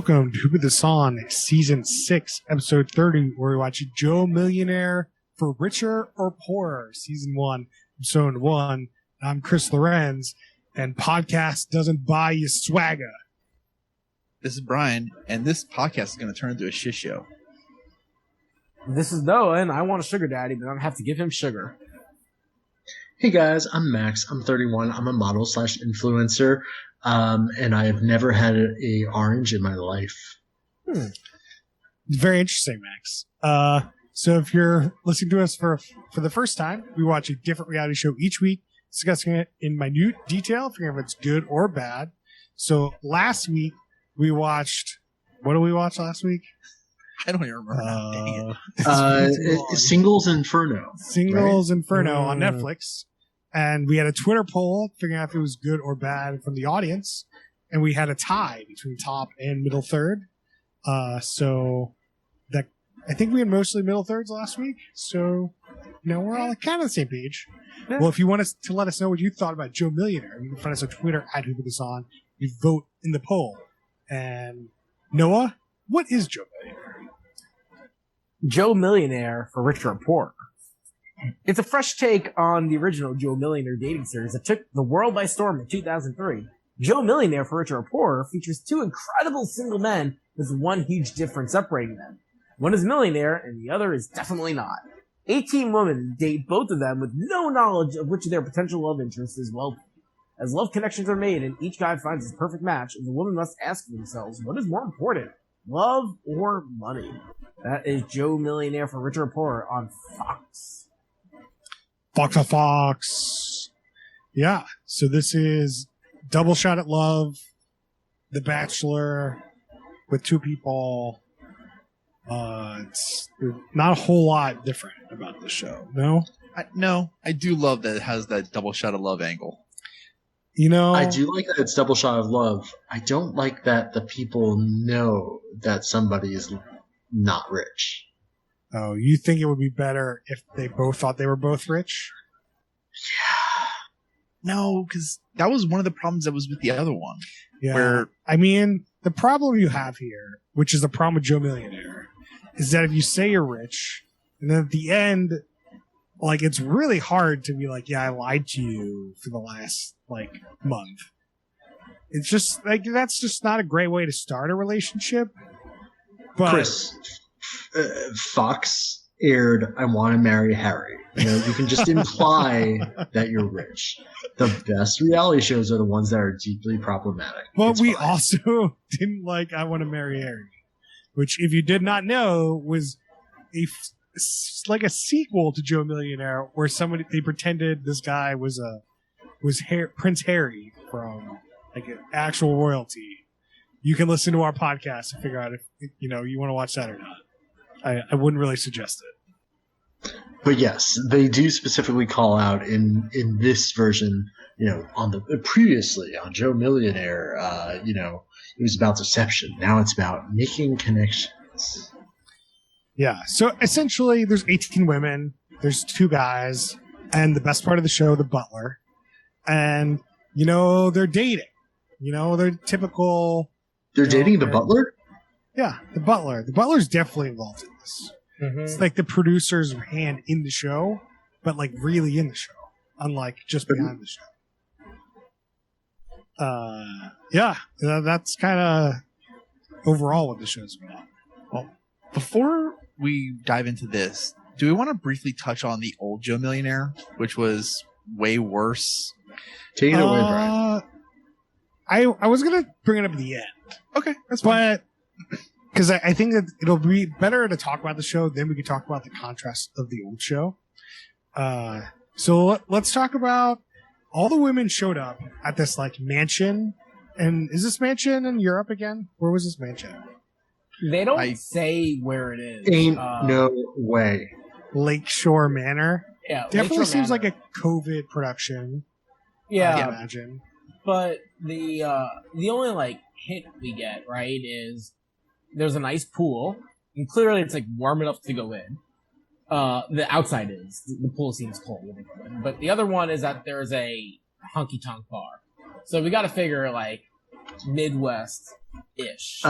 Welcome to Who Put This On, Season 6, Episode 30, where we watch Joe Millionaire for Richer or Poorer, Season 1, Episode 1. I'm Chris Lorenz, and podcast doesn't buy you swagger. This is Brian, and this podcast is going to turn into a shit show. This is Noah, and I want a sugar daddy, but I don't have to give him sugar. Hey guys, I'm Max. I'm 31. I'm a model / influencer, and I have never had a orange in my life. Very interesting, Max. So if you're listening to us for the first time, we watch a different reality show each week, discussing it in minute detail, figuring if it's good or bad. So last week, we watched... What did we watch last week? I don't even remember. Dang it. Singles Inferno. Singles Inferno on Netflix. And we had a Twitter poll figuring out if it was good or bad from the audience. And we had a tie between top and middle third. So that I think we had mostly middle thirds last week. So, we're all kind of on the same page. Yeah. Well, if you want us to let us know what you thought about Joe Millionaire, you can find us on Twitter at Who Put This On. You vote in the poll. And Noah, what is Joe Millionaire? Joe Millionaire for Richer or Poorer. It's a fresh take on the original Joe Millionaire dating series that took the world by storm in 2003. Joe Millionaire for Richer or Poorer features two incredible single men with one huge difference separating them. One is a millionaire and the other is definitely not. 18 women date both of them with no knowledge of which of their potential love interests is wealthy. As love connections are made and each guy finds his perfect match, the woman must ask themselves, what is more important, love or money? That is Joe Millionaire for Richer or Poorer on Fox. Fox. Yeah. So this is Double Shot at Love, The Bachelor, with two people. It's not a whole lot different about the show. No? No, I do love that it has that double shot of love angle. I do like that it's double shot of love. I don't like that the people know that somebody is not rich. Oh, you think it would be better if they both thought they were both rich? Yeah. No, because that was one of the problems that was with the other one. Yeah. The problem you have here, which is the problem with Joe Millionaire, is that if you say you're rich, and then at the end, it's really hard to be like, yeah, I lied to you for the last, month. It's just, that's just not a great way to start a relationship. But Chris, Fox aired I Want to Marry Harry. You can just imply that you're rich. The best reality shows are the ones that are deeply problematic. But we also didn't like I Want to Marry Harry, which, if you did not know, was a sequel to Joe Millionaire, where they pretended this guy was Prince Harry from actual royalty. You can listen to our podcast and figure out if you want to watch that or not. I wouldn't really suggest it. But yes, they do specifically call out in this version, on the previously on Joe Millionaire, it was about deception. Now it's about making connections. Yeah. So essentially, there's 18 women, there's two guys, and the best part of the show, the butler, and they're dating. They're typical. They're dating the butler? Yeah, the butler. The butler's definitely involved in this. Mm-hmm. It's like the producer's hand in the show, but really in the show, unlike just behind the show. Yeah, that's kind of overall what the show's about. Well, before we dive into this, do we want to briefly touch on the old Joe Millionaire, which was way worse? Take it away, Brian. I was going to bring it up at the end. Okay, that's fine. But because I think that it'll be better to talk about the show, then we can talk about the contrast of the old show. So let's talk about all the women showed up at this mansion. And is this mansion in Europe again? Where was this mansion? They don't say where it is. Ain't no way. Lakeshore Manor. Yeah, definitely seems like a COVID production. Yeah, I imagine. But the only hint we get, right, is there's a nice pool, and clearly it's warm enough to go in. The outside is. The pool seems cold when they go in. But the other one is that there's a honky tonk bar. So we got to figure Midwest-ish.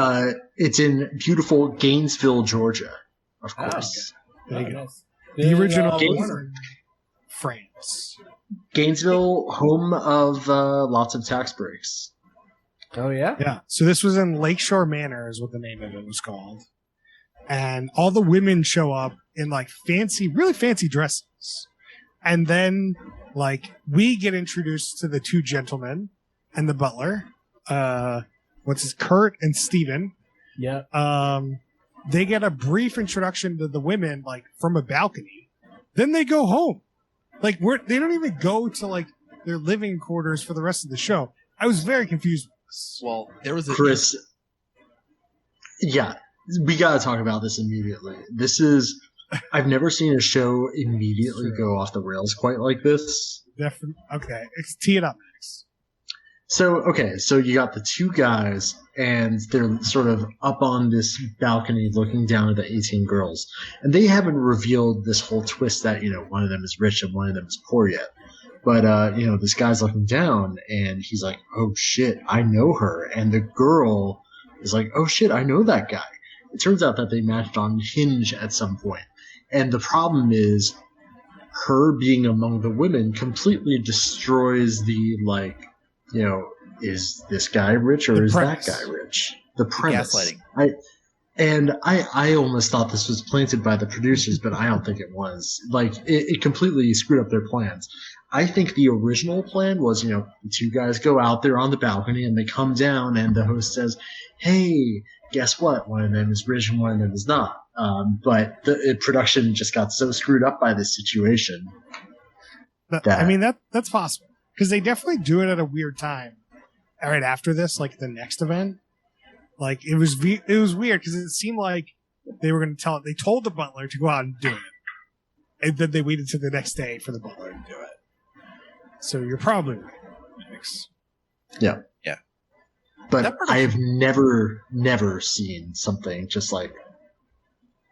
It's in beautiful Gainesville, Georgia, of course. There you go. Nice. The original Gaines- was in France. Gainesville, home of lots of tax breaks. Oh, yeah? Yeah. So this was in Lakeshore Manor, is what the name of it was called. And all the women show up in like really fancy dresses. And then like we get introduced to the two gentlemen and the butler. Kurt and Steven. Yeah. They get a brief introduction to the women like from a balcony. Then they go home. Like they don't even go to like their living quarters for the rest of the show. I was very confused with this. Well, there was Chris. Yeah, we got to talk about this immediately. I've never seen a show immediately go off the rails quite like this. Definitely. Okay, tee it up, Max. So you got the two guys, and they're sort of up on this balcony looking down at the 18 girls. And they haven't revealed this whole twist that, one of them is rich and one of them is poor yet. But, this guy's looking down, and he's like, oh, shit, I know her. And the girl is like, oh, shit, I know that guy. It turns out that they matched on Hinge at some point. And the problem is her being among the women completely destroys the, is this guy rich or is that guy rich? The premise. Gaslighting. I almost thought this was planted by the producers, but I don't think it was. It completely screwed up their plans. I think the original plan was, the two guys go out there on the balcony and they come down and the host says, hey, guess what? One of them is rich and one of them is not. But the production just got so screwed up by this situation. That's possible. Because they definitely do it at a weird time. Right after this, like the next event. Like it was weird because it seemed like they were going to they told the butler to go out and do it. And then they waited till the next day for the butler to do it. So you're probably right, Max. Yeah. Yeah. But I have never seen something just like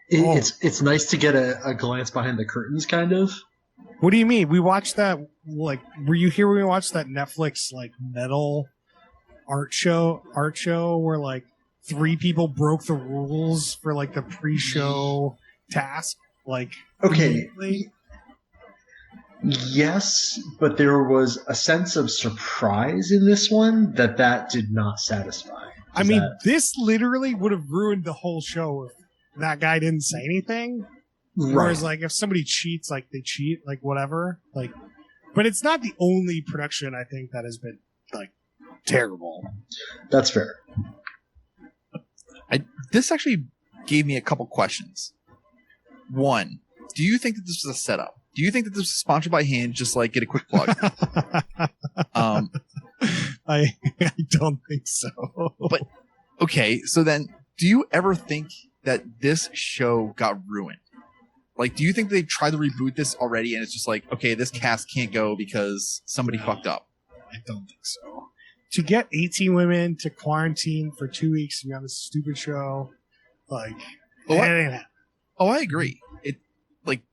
it's nice to get a glance behind the curtains, kind of. What do you mean? We watched that, were you here when we watched that Netflix, metal art show where, 3 people broke the rules for, the pre-show task? Okay. Yes, but there was a sense of surprise in this one that did not satisfy. This literally would have ruined the whole show if that guy didn't say anything. Right. Whereas, if somebody cheats, they cheat, whatever. But it's not the only production, I think, that has been, terrible. That's fair. This actually gave me a couple questions. One, do you think that this was a setup? Do you think that this was sponsored by Hinge? Just get a quick plug. I don't think so. But okay, so then, do you ever think that this show got ruined? Do you think they tried to reboot this already and it's just okay, this cast can't go because somebody fucked up? I don't think so. To get 18 women to quarantine for 2 weeks to be on this stupid show, it ain't happening. Oh, I agree.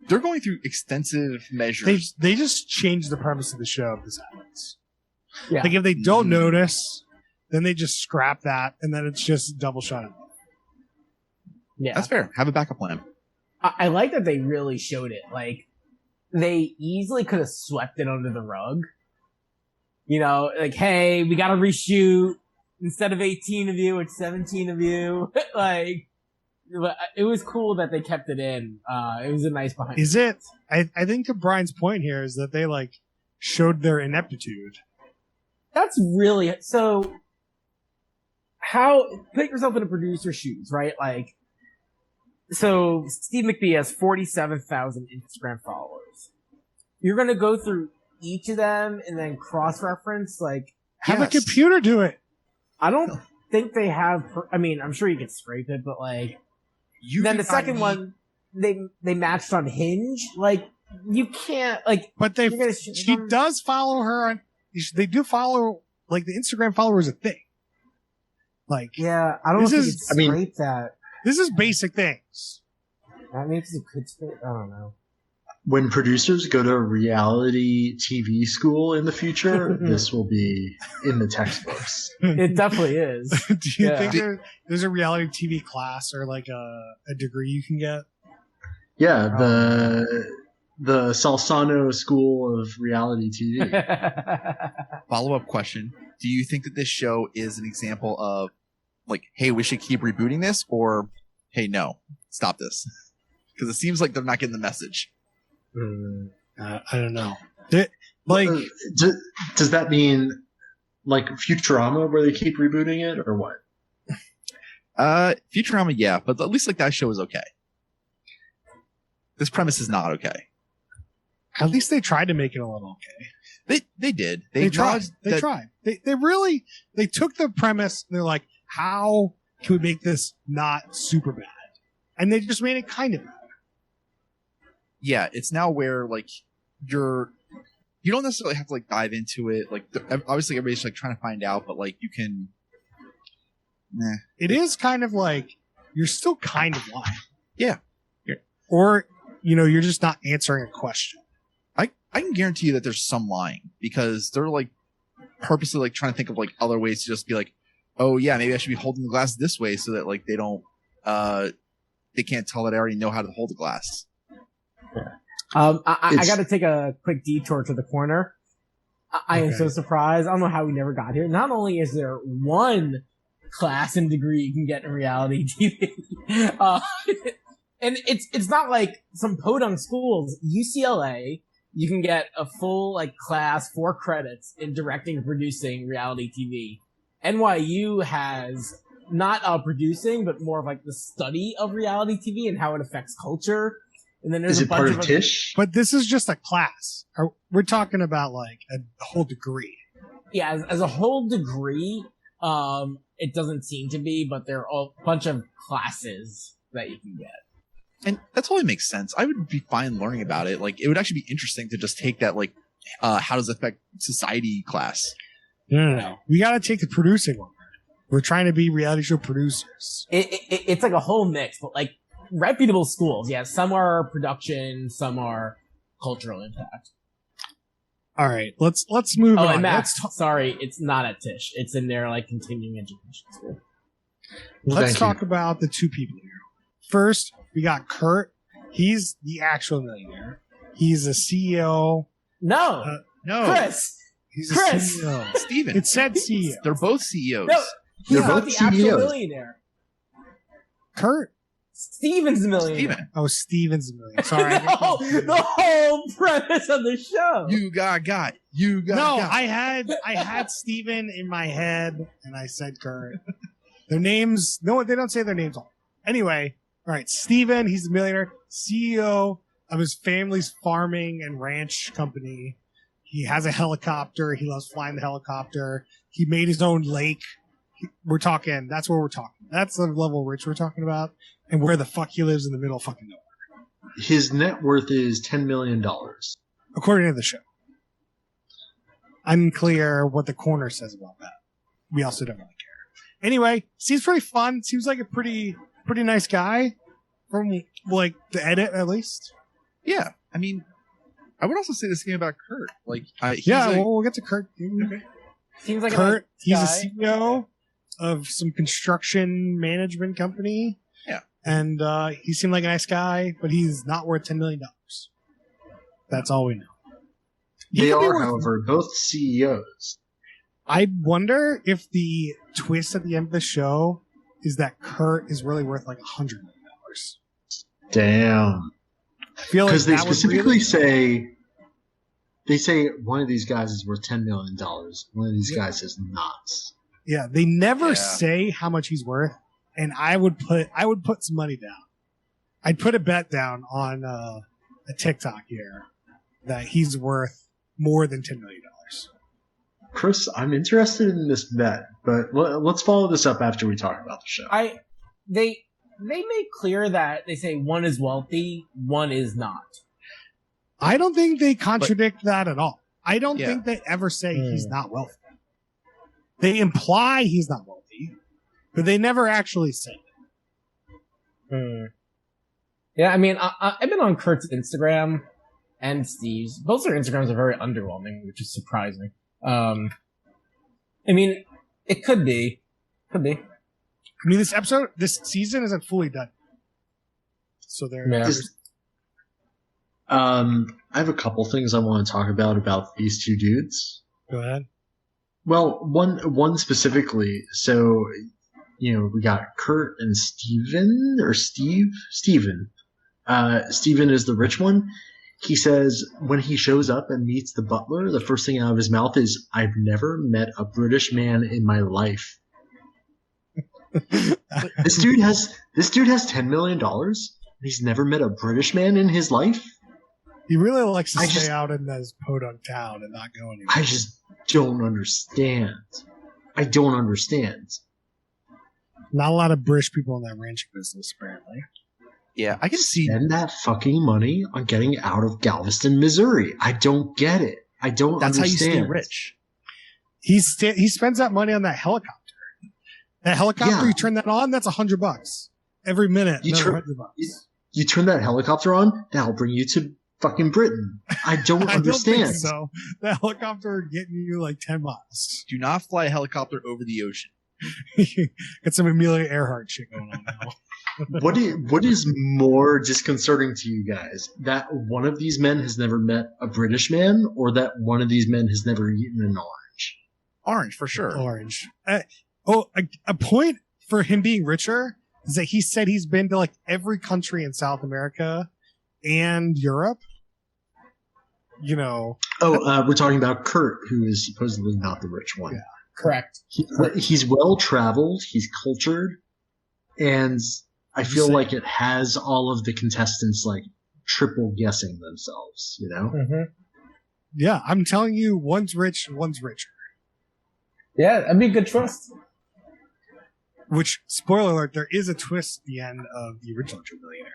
They're going through extensive measures. They just changed the premise of the show if this happens. Yeah. If they don't notice, then they just scrap that, and then it's just double shot. Yeah, that's fair. Have a backup plan. I like that they really showed it. They easily could have swept it under the rug. Hey, we got to reshoot. Instead of 18 of you, it's 17 of you. It was cool that they kept it in. It was a nice behind. Is it? I think to Brian's point here is that they showed their ineptitude. That's really so. How put yourself in a producer's shoes, right? So Steve McBee has 47,000 Instagram followers. You're gonna go through each of them and then cross-reference. Have a computer do it. I don't think they have. I'm sure you could scrape it, but then the second one, they matched on Hinge. You can't But she does follow her on. They do follow the Instagram follower is a thing. Yeah, I don't know if you could scrape that. This is basic things. That makes it could scrape. I don't know. when producers go to reality TV school in the future, this will be in the textbooks. It definitely is. Do you Yeah. think there's a reality TV class or like a degree you can get? Yeah, the Salsano School of Reality TV. Follow-up question. Do you think that this show is an example of, like, hey, we should keep rebooting this, or, hey, no, stop this? Because it seems like they're not getting the message. I don't know. Like, Does that mean like Futurama, where they keep rebooting it, or what? Futurama, yeah, but at least like that show is okay. This premise is not okay. at least they tried to make it a little okay. They did. They tried. acknowledged They that- tried. They really took the premise. And they're like, how can we make this not super bad? And they just made it kind of bad. Yeah, it's now where like you don't necessarily have to like dive into it. Like obviously everybody's like trying to find out, but like you can. Nah. It is kind of like you're still kind of lying. Yeah. Or you're just not answering a question. I can guarantee you that there's some lying because they're like purposely like trying to think of like other ways to just be like, oh yeah, maybe I should be holding the glass this way so that like they don't they can't tell that I already know how to hold the glass. I got to take a quick detour to the corner. I am Okay. so surprised. I don't know how we never got here. Not only is there one class and degree you can get in reality TV, and it's not like some podunk schools. UCLA, you can get a full like class, 4 credits in directing and producing reality TV. NYU has not producing, but more of like the study of reality TV and how it affects culture. And then there's Is a it bunch part of of Tisch? But this is just a class. We're talking about like a whole degree. Yeah, as a whole degree, it doesn't seem to be, but there are a bunch of classes that you can get. And that totally makes sense. I would be fine learning about it. Like it would actually be interesting to just take that like how does it affect society class. No. We got to take the producing one. We're trying to be reality show producers. It's like a whole mix, but like reputable schools. Yeah, some are production, some are cultural impact. All right, let's move Oh, on. and Max, sorry, it's not at Tisch. It's in their like continuing education school. Let's Thank talk about the two people here. First, we got Kurt. He's the actual millionaire. He's a CEO. No, No, Chris. He's a Chris! CEO. Steven. It said CEO. They're both CEOs. No, he's They're not both the actual CEOs. millionaire. Kurt. Steven's the millionaire. Steven. Oh, Steven's a millionaire. Sorry. No, the whole premise of the show. You got. You got. No, I had Steven in my head, and I said Kurt. Their names, no, they don't say their names all. Anyway, all right, Steven, he's a millionaire, CEO of his family's farming and ranch company. He has a helicopter. He loves flying the helicopter. He made his own lake. That's where we're talking. That's the level rich we're talking about, and where the fuck he lives in the middle of fucking nowhere, His net worth is $10 million. according to the show. Unclear what the corner says about that. We also don't really care. Anyway, seems pretty fun. Seems like a pretty nice guy from like the edit at least. Yeah, I mean, I would also say the same about Kurt. Like, he's Yeah, like, well, we'll get to Kurt. Seems like Kurt, he's a guy. CEO of some construction management company. Yeah. And he seemed like a nice guy, but he's not worth $10 million. That's all we know. He They could be are, worth- however, both CEOs. I wonder if the twist at the end of the show is that Kurt is really worth like $100 million. Damn. I feel like Because they that would specifically really- say, they say one of these guys is worth $10 million. One of these guys is not. Yeah, they never Yeah. say how much he's worth, and I would put some money down. I'd put a bet down on a TikTok here that he's worth more than $10 million. Chris, I'm interested in this bet, but let's follow this up after we talk about the show. They make clear that they say one is wealthy, one is not. I don't think they contradict that at all. I don't Yeah. think they ever say he's not wealthy. They imply he's not wealthy, but they never actually say it. Yeah, I mean, I've been on Kurt's Instagram, and Steve's. Both their Instagrams are very underwhelming, which is surprising. I mean, it could be. Could be. I mean, this season isn't fully done. So I have a couple things I want to talk about these two dudes. Go ahead. Well, one specifically. So, we got Kurt and Steven, or Steve? Steven. Steven is the rich one. He says when he shows up and meets the butler, the first thing out of his mouth is, "I've never met a British man in my life." This dude has $10 million. He's never met a British man in his life. He really likes to stay out in this podunk town and not go anywhere. I just don't understand. I don't understand. Not a lot of British people in that ranching business, apparently. Yeah, I can see. Spend that fucking money on getting out of Galveston, Missouri. I don't get it. I don't That's understand. how you stay rich. He spends that money on that helicopter. That helicopter, You turn that on, that's $100 every minute. $100. You turn that helicopter on, that'll bring you to fucking Britain. I don't understand. Don't think so. That helicopter getting you like $10. Do not fly a helicopter over the ocean. Got some Amelia Earhart shit going on now. What is more disconcerting to you guys? That one of these men has never met a British man, or that one of these men has never eaten an orange? Orange, for sure. Orange. A point for him being richer is that he said he's been to like every country in South America and Europe. We're talking about Kurt, who is supposedly not the rich one. Yeah. Correct. He's well traveled. He's cultured, and I feel like it has all of the contestants like triple guessing themselves. Mm-hmm. Yeah, I'm telling you, one's rich, one's richer. Yeah, that'd be a good twist. Which, spoiler alert, there is a twist at the end of the original Joe Millionaire,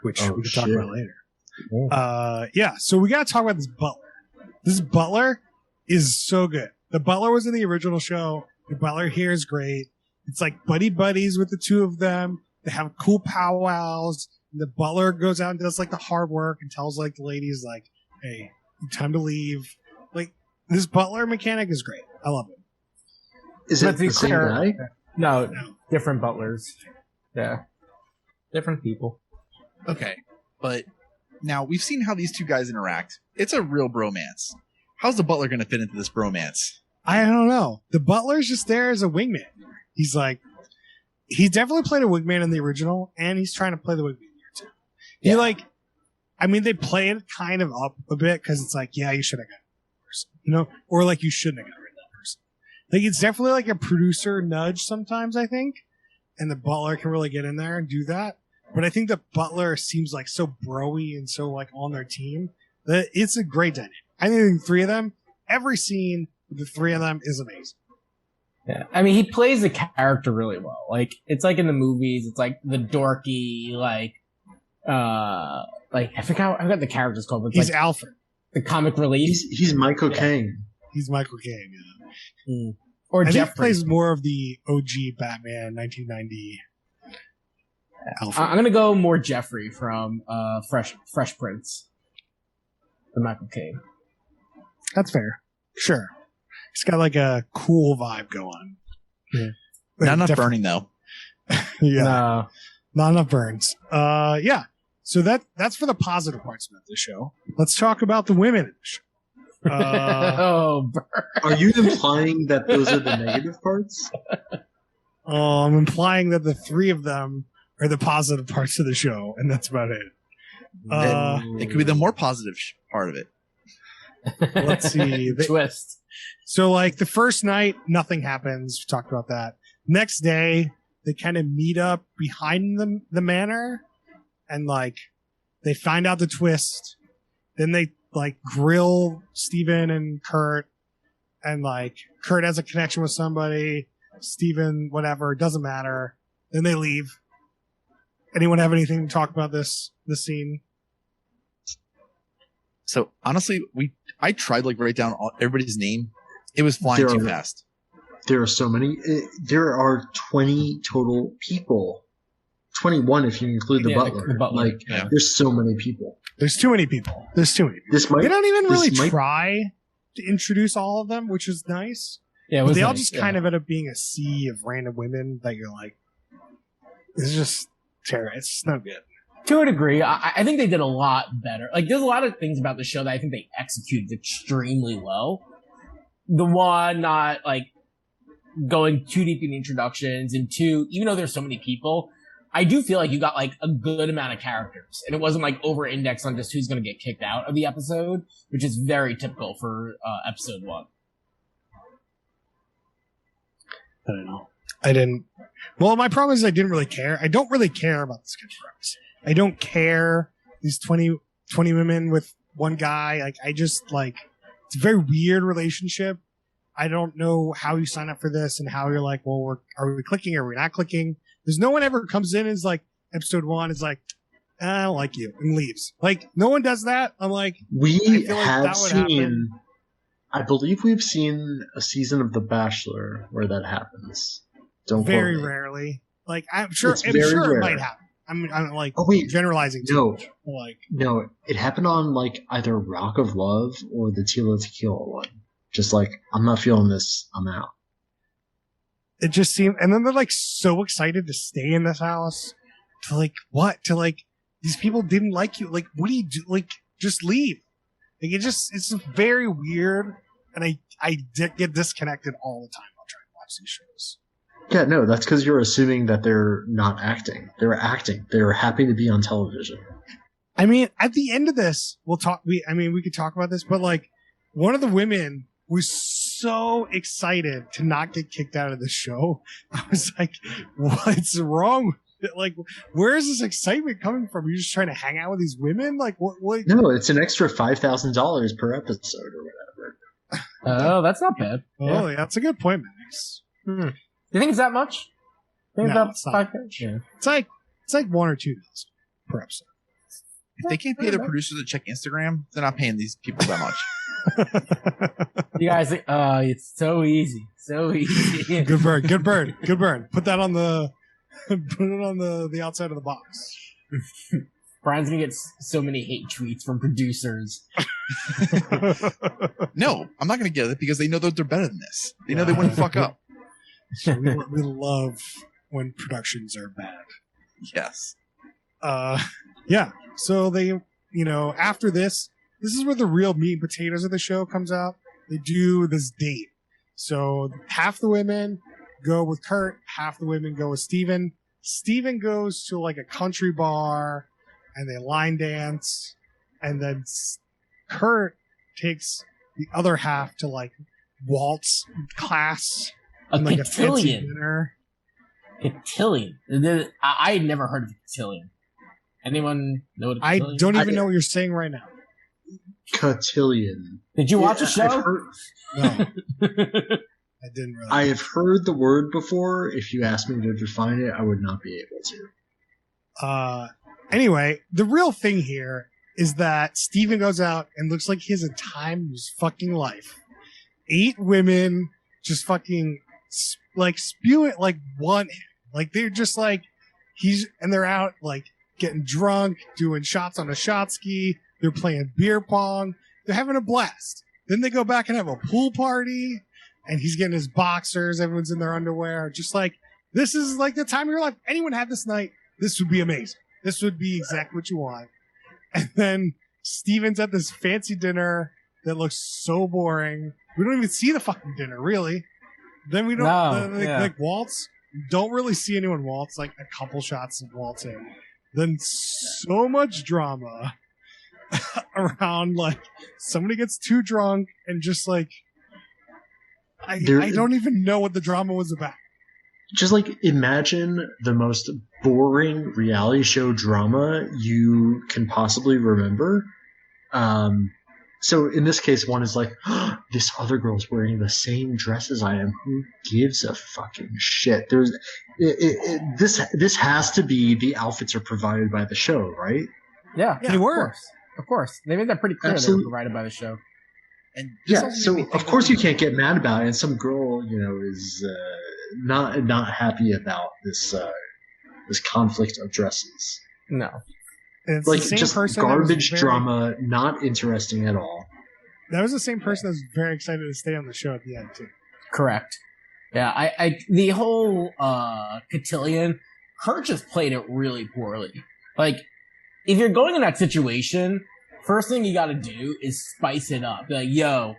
which we can talk about later. Yeah, so we got to talk about this butler. This butler is so good. The butler was in the original show. The butler here is great. It's like buddies with the two of them. They have cool powwows. The butler goes out and does like the hard work and tells like the ladies like, "Hey, time to leave." Like this butler mechanic is great. I love it. Is it the same guy? No, different butlers. Yeah, different people. Okay, but now we've seen how these two guys interact. It's a real bromance. How's the butler going to fit into this bromance? I don't know. The butler's just there as a wingman. He's like, he definitely played a wingman in the original, and he's trying to play the wingman here too. They play it kind of up a bit because it's like, yeah, you should have got that person, or like you shouldn't have got rid of that person. Like it's definitely like a producer nudge sometimes, I think, and the butler can really get in there and do that. But I think the butler seems like so bro-y and so like on their team that it's a great dynamic. I think the three of them, every scene with the three of them is amazing. Yeah, I mean, he plays the character really well. Like, it's like in the movies, it's like the dorky, I forgot the character's called. But he's like Alfred. The comic relief. He's Michael Caine. He's Michael Caine, yeah. Or I Jeffrey. think he plays more of the OG Batman 1990 Alfred. I'm going to go more Jeffrey from Fresh Prince than Michael Caine. That's fair. Sure. He's got like a cool vibe going. Yeah. Not enough burning though. Yeah. No. Not enough burns. Yeah. So that's for the positive parts about the show. Let's talk about the women in the show. Burn. Are you implying that those are the negative parts? I'm implying that the three of them are the positive parts of the show, and that's about it. It could be the more positive part of it. Let's see. Twist. So, like, the first night, nothing happens. We talked about that. Next day, they kind of meet up behind the manor, and, like, they find out the twist. Then they, like, grill Steven and Kurt, and, like, Kurt has a connection with somebody. Steven, whatever, doesn't matter. Then they leave. Anyone have anything to talk about this scene? So, honestly, I tried, like, write down everybody's name. It was flying too fast. There are so many. There are 20 total people. 21 if you include the Yeah, butler. the butler, Like, yeah. there's so many people. There's too many people. This might They don't even really this might- try to introduce all of them, which is nice. Yeah, it But was they all nice, just yeah. kind of end up being a sea of random women that you're like, this is just terrible. It's just not good. To a degree, I think they did a lot better. Like, there's a lot of things about the show that I think they executed extremely well. The one, not like going too deep in the introductions, and two, even though there's so many people, I do feel like you got like a good amount of characters, and it wasn't like over-indexed on just who's going to get kicked out of the episode, which is very typical for episode 1. I don't know. I didn't. Well, my problem is I didn't really care. I don't really care about the sketch premise. I don't care these 20 women with one guy. Like, I just like, it's a very weird relationship. I don't know how you sign up for this and how you're like, well, are we clicking or are we not clicking? There's no one ever comes in and is like, episode 1 is like, I don't like you, and leaves. Like, no one does that. I'm like, we feel like have that would seen. happen. I believe we've seen a season of The Bachelor where that happens. Don't very quote me. rarely. Like, I'm sure It's very it rare. might happen. I'm like Oh wait, generalizing too no, much. Like, no, it happened on like either Rock of Love or the Tila Tequila one. Just like, I'm not feeling this, I'm out. it just seemed, and then they're like so excited to stay in this house. To like what? To like, these people didn't like you. Like, what do you do? Like, just leave. Like, it's very weird, and I get disconnected all the time while trying to watch these shows. Yeah, no, that's because you're assuming that they're not acting. They're acting. They're happy to be on television. I mean, at the end of this, we could talk about this, but like, one of the women was so excited to not get kicked out of the show. I was like, what's wrong with it? Like, where is this excitement coming from? You're just trying to hang out with these women? Like, what? No, it's an extra $5,000 per episode or whatever. Oh, that's not bad. Oh, yeah, that's a good point, Max. You think it's that much? Think No, about it's not. yeah. It's like $1 or $2 per episode. If they can't pay their producers to check Instagram, they're not paying these people that much. You guys think, it's so easy. So easy. Good burn. Put that on the the outside of the box. Brian's gonna get so many hate tweets from producers. No, I'm not going to get it because they know that they're better than this. They know they wouldn't fuck up. we love when productions are bad. Yes. Yeah. So they, after this is where the real meat and potatoes of the show comes out. They do this date. So half the women go with Kurt, half the women go with Steven. Steven goes to like a country bar and they line dance. And then Kurt takes the other half to like waltz class. A and, like a fancy cotillion. dinner. Cotillion. I had never heard of a cotillion. Anyone know what a I cotillion? don't even know what you're saying right now. Cotillion. Did you watch the I've show? heard- No, I didn't really. I have heard the word before. If you asked me to define it, I would not be able to. Anyway, the real thing here is that Steven goes out and looks like he has a time of his fucking life. 8 women just fucking like spew it, like want him. Like they're just like they're out like getting drunk, doing shots on a shot ski. They're playing beer pong. They're having a blast. Then they go back and have a pool party, and he's getting his boxers. Everyone's in their underwear. Just like, this is like the time of your life. Anyone had this night, this would be amazing. This would be exactly what you want. And then Steven's at this fancy dinner that looks so boring. We don't even see the fucking dinner, really. Then we don't like waltz. Don't really see anyone waltz. Like a couple shots of waltzing. Then so much drama around, like somebody gets too drunk and just like I don't even know what the drama was about. Just like imagine the most boring reality show drama you can possibly remember. So in this case, one is like, oh, this other girl's wearing the same dress as I am. Who gives a fucking shit? This has to be the outfits are provided by the show, right? Yeah, They were. Of course. They made that pretty clear. Absolutely. They were provided by the show. And this Yeah. also So made me think of course you can't get mad about it. And some girl, is not happy about this this conflict of dresses. No. It's Like the same just person that was garbage very- drama, not interesting at all. That was the same person that was very excited to stay on the show at the end too. Correct. Yeah, I the whole cotillion, her just played it really poorly. Like, if you're going in that situation, first thing you gotta do is spice it up. Be like, yo,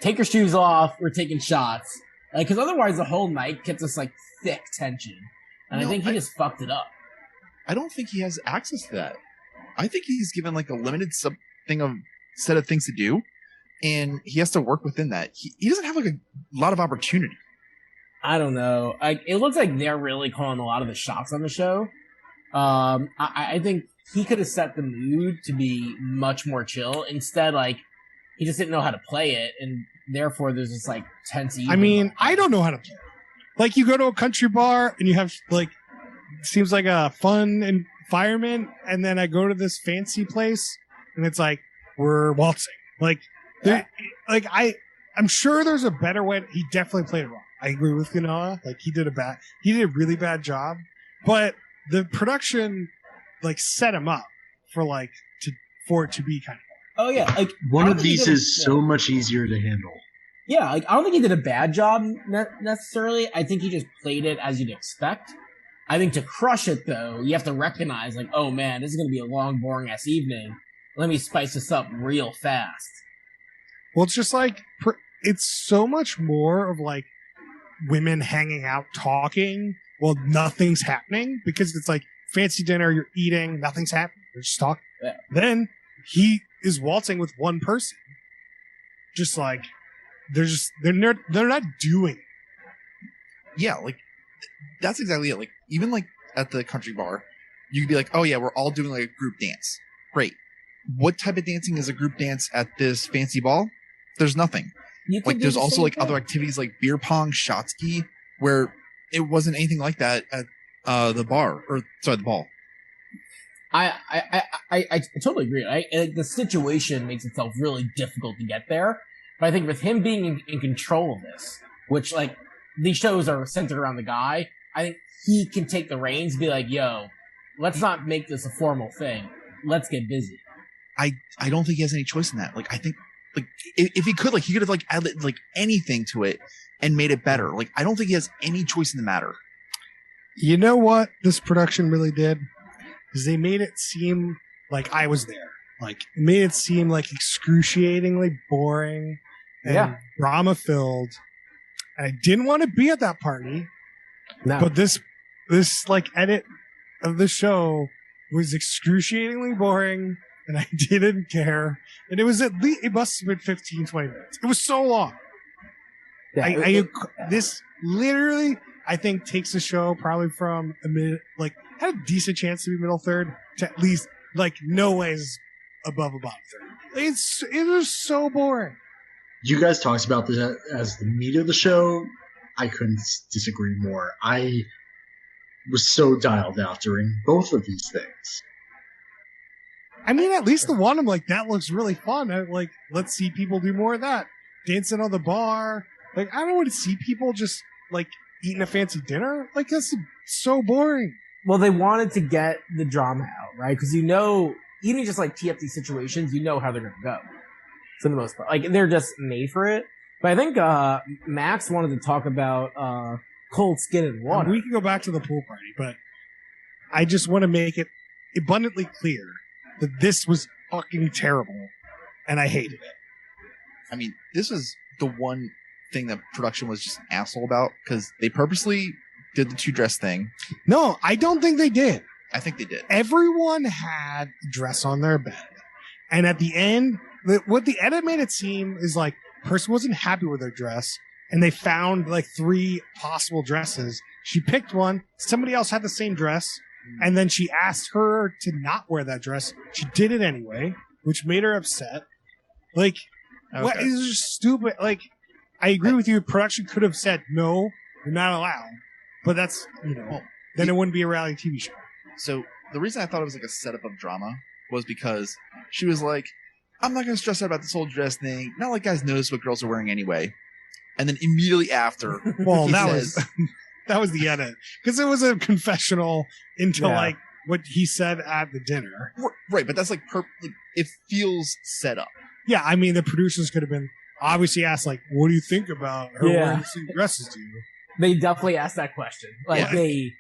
take your shoes off, we're taking shots. Like, cause otherwise the whole night gets this like thick tension. And No, I think he just fucked it up. I don't think he has access to that. I think he's given like a limited set of things to do, and he has to work within that. He doesn't have like a lot of opportunity. I don't know. It looks like they're really calling a lot of the shots on the show. I think he could have set the mood to be much more chill. Instead, like, he just didn't know how to play it, and therefore there's this like tense. I mean, I don't know how to play. Like, you go to a country bar and you have like, seems like a fun environment, and then I go to this fancy place and it's like we're waltzing. Like, I'm sure there's a better way. He definitely played it wrong. I agree with Ganoa. Like, he did a really bad job, but the production like set him up for it to be kind of. Oh yeah, like One of these is so much easier to handle. Yeah, like I don't think he did a bad job necessarily. I think he just played it as you'd expect. I think to crush it though, you have to recognize like, oh man, this is gonna be a long, boring ass evening. Let me spice this up real fast. Well, it's just like it's so much more of like women hanging out talking while nothing's happening, because it's like fancy dinner, you're eating, nothing's happening, you're just talking. Yeah. Then he is waltzing with one person, just like they're not doing it. Yeah, like that's exactly it. Like, even like at the country bar, you could be like, oh yeah, we're all doing like a group dance. Great. What type of dancing is a group dance at this fancy ball? There's nothing. Like, there's also like other activities like beer pong, shot ski, where it wasn't anything like that at the bar, or sorry, the ball. I totally agree. Like, the situation makes itself really difficult to get there. But I think with him being in control of this, which like these shows are centered around the guy, I think he can take the reins and be like, yo, let's not make this a formal thing. Let's get busy. I don't think he has any choice in that. Like, I think like if he could, like, he could have like added like anything to it and made it better. Like, I don't think he has any choice in the matter. You know what this production really did? Is they made it seem like I was there. Like, it made it seem like excruciatingly boring and drama filled. And I didn't want to be at that party. No. But this like edit of the show was excruciatingly boring, and I didn't care. And it was at least, it must have been 15, 20 minutes. It was so long. Yeah, This literally, I think, takes the show probably from a minute, like, had a decent chance to be middle third to at least, like, no ways above a bottom third. It was so boring. You guys talked about this as the meat of the show. I couldn't disagree more. I was so dialed out during both of these things. I mean, at least the one, I'm like, that looks really fun. Like, let's see people do more of that. Dancing on the bar. Like, I don't want to see people just, like, eating a fancy dinner. Like, that's so boring. Well, they wanted to get the drama out, right? Because even just like tee up these situations, you know how they're going to go. For the most part. Like, they're just made for it. But I think Max wanted to talk about cold skin and water. We can go back to the pool party, but I just want to make it abundantly clear that this was fucking terrible, and I hated it. I mean, this is the one thing that production was just an asshole about, because they purposely did the two-dress thing. No, I don't think they did. I think they did. Everyone had a dress on their bed, and at the end, what the edit made it seem is like, person wasn't happy with their dress, and they found like 3 possible dresses. She picked one, somebody else had the same dress, and then she asked her to not wear that dress. She did it anyway, which made her upset. Like, what is just stupid? Like, I agree with you. Production could have said, no, you're not allowed. But that's, then it wouldn't be a reality TV show. So the reason I thought it was like a setup of drama was because she was like, I'm not going to stress out about this whole dress thing. Not like guys notice what girls are wearing anyway. And then immediately after, well, he that says, That was the edit because it was a confessional into like what he said at the dinner. Right, but that's like it feels set up. Yeah, I mean the producers could have been obviously asked like, "What do you think about her wearing the same dresses to you?" They definitely asked that question. Like they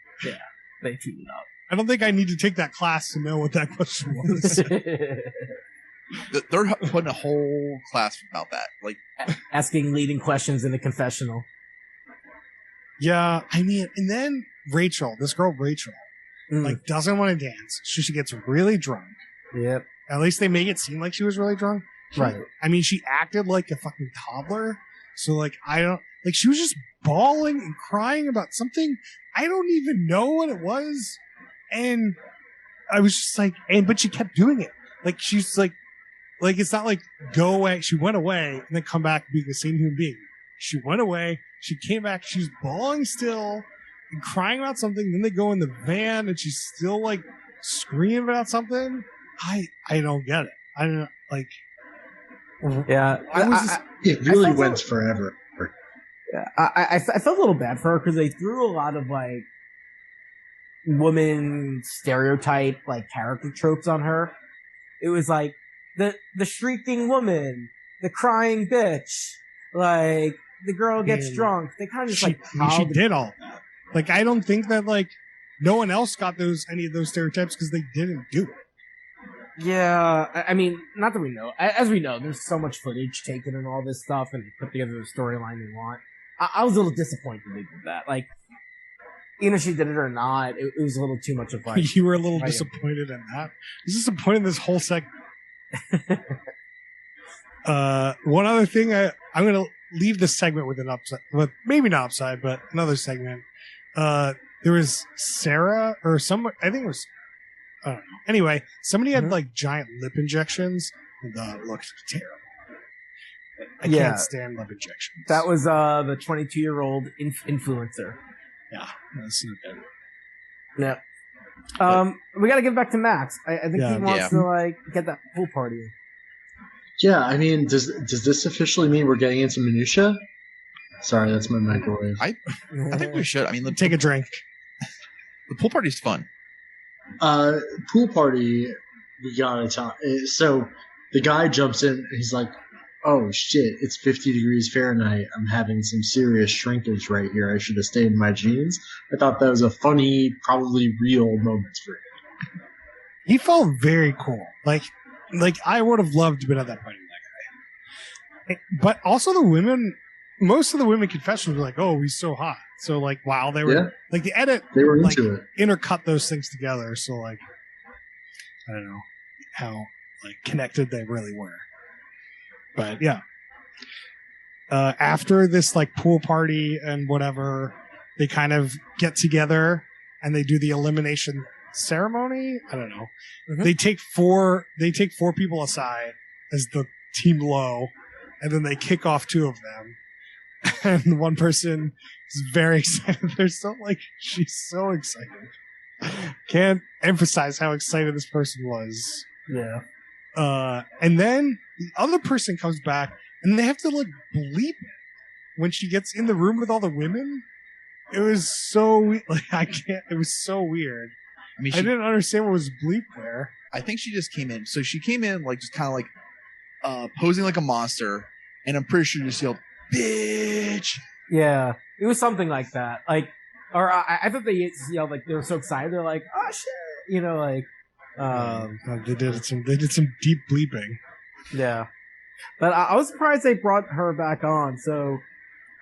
tweeted out. I don't think I need to take that class to know what that question was. They're putting a whole class about that, like asking leading questions in the confessional. Yeah, I mean, and then Rachel, this girl Rachel, like doesn't want to dance, so she gets really drunk. Yep. At least they make it seem like she was really drunk. Right. I mean, she acted like a fucking toddler. So like, she was just bawling and crying about something. I don't even know what it was. And I was just like, but she kept doing it. Like, she's like, it's not like go away. She went away and then come back and be the same human being. She went away. She came back. She's bawling still and crying about something. Then they go in the van and she's still like screaming about something. I don't get it. I don't like. Yeah, it really went forever. Yeah, I felt a little bad for her because they threw a lot of like woman stereotype like character tropes on her. It was like the shrieking woman, the crying bitch, like the girl gets drunk. They kind of just she did all that. Like I don't think that like no one else got any of those stereotypes because they didn't do it. Yeah, I mean, not that we know. As we know, there's so much footage taken and all this stuff, and put together the storyline they want. I was a little disappointed they did that. Like, even if she did it or not, it was a little too much of like. You were a little disappointed in that. I was disappointed in this whole segment. One other thing, I'm going to leave this segment with an upside, with maybe not upside, but another segment. There was Sarah or someone, I think it was. I don't know. Anyway, somebody had like giant lip injections and looked terrible. I can't stand lip injections. That was the 22-year-old influencer. Yeah, that's not good. Yeah. We got to get back to Max. I think he wants to like get that pool party. Yeah, I mean, does this officially mean we're getting into minutia? Sorry, that's my microwave. I think we should. I mean, take a drink. The pool party's fun. Pool party, we gotta talk. So the guy jumps in and he's like, "Oh shit, it's 50 degrees Fahrenheit. I'm having some serious shrinkage right here. I should have stayed in my jeans." I thought that was a funny, probably real moment for him. He felt very cool. Like I would have loved to be at that party with that guy. But also the women, most of the women confessions were like, "Oh, he's so hot." So like, wow, they were like the edit. They were like, into it. Intercut those things together. So like, I don't know how like connected they really were. But yeah, after this like pool party and whatever, they kind of get together and they do the elimination ceremony. I don't know. Mm-hmm. They take four people aside as the team low, and then they kick off two of them. And one person is very excited. They're so like, she's so excited. Can't emphasize how excited this person was. Yeah. And then the other person comes back and they have to like bleep it when she gets in the room with all the women. It was so it was so weird. I mean, I didn't understand what was bleep there. I think she just came in. So she came in like just kind of like posing like a monster, and I'm pretty sure you just yelled, "Bitch!" Yeah, it was something like that. Like, or I thought they yelled like they were so excited. They're like, "Oh shit!" You know, like. They did some deep bleeping. Yeah, but I was surprised they brought her back on. So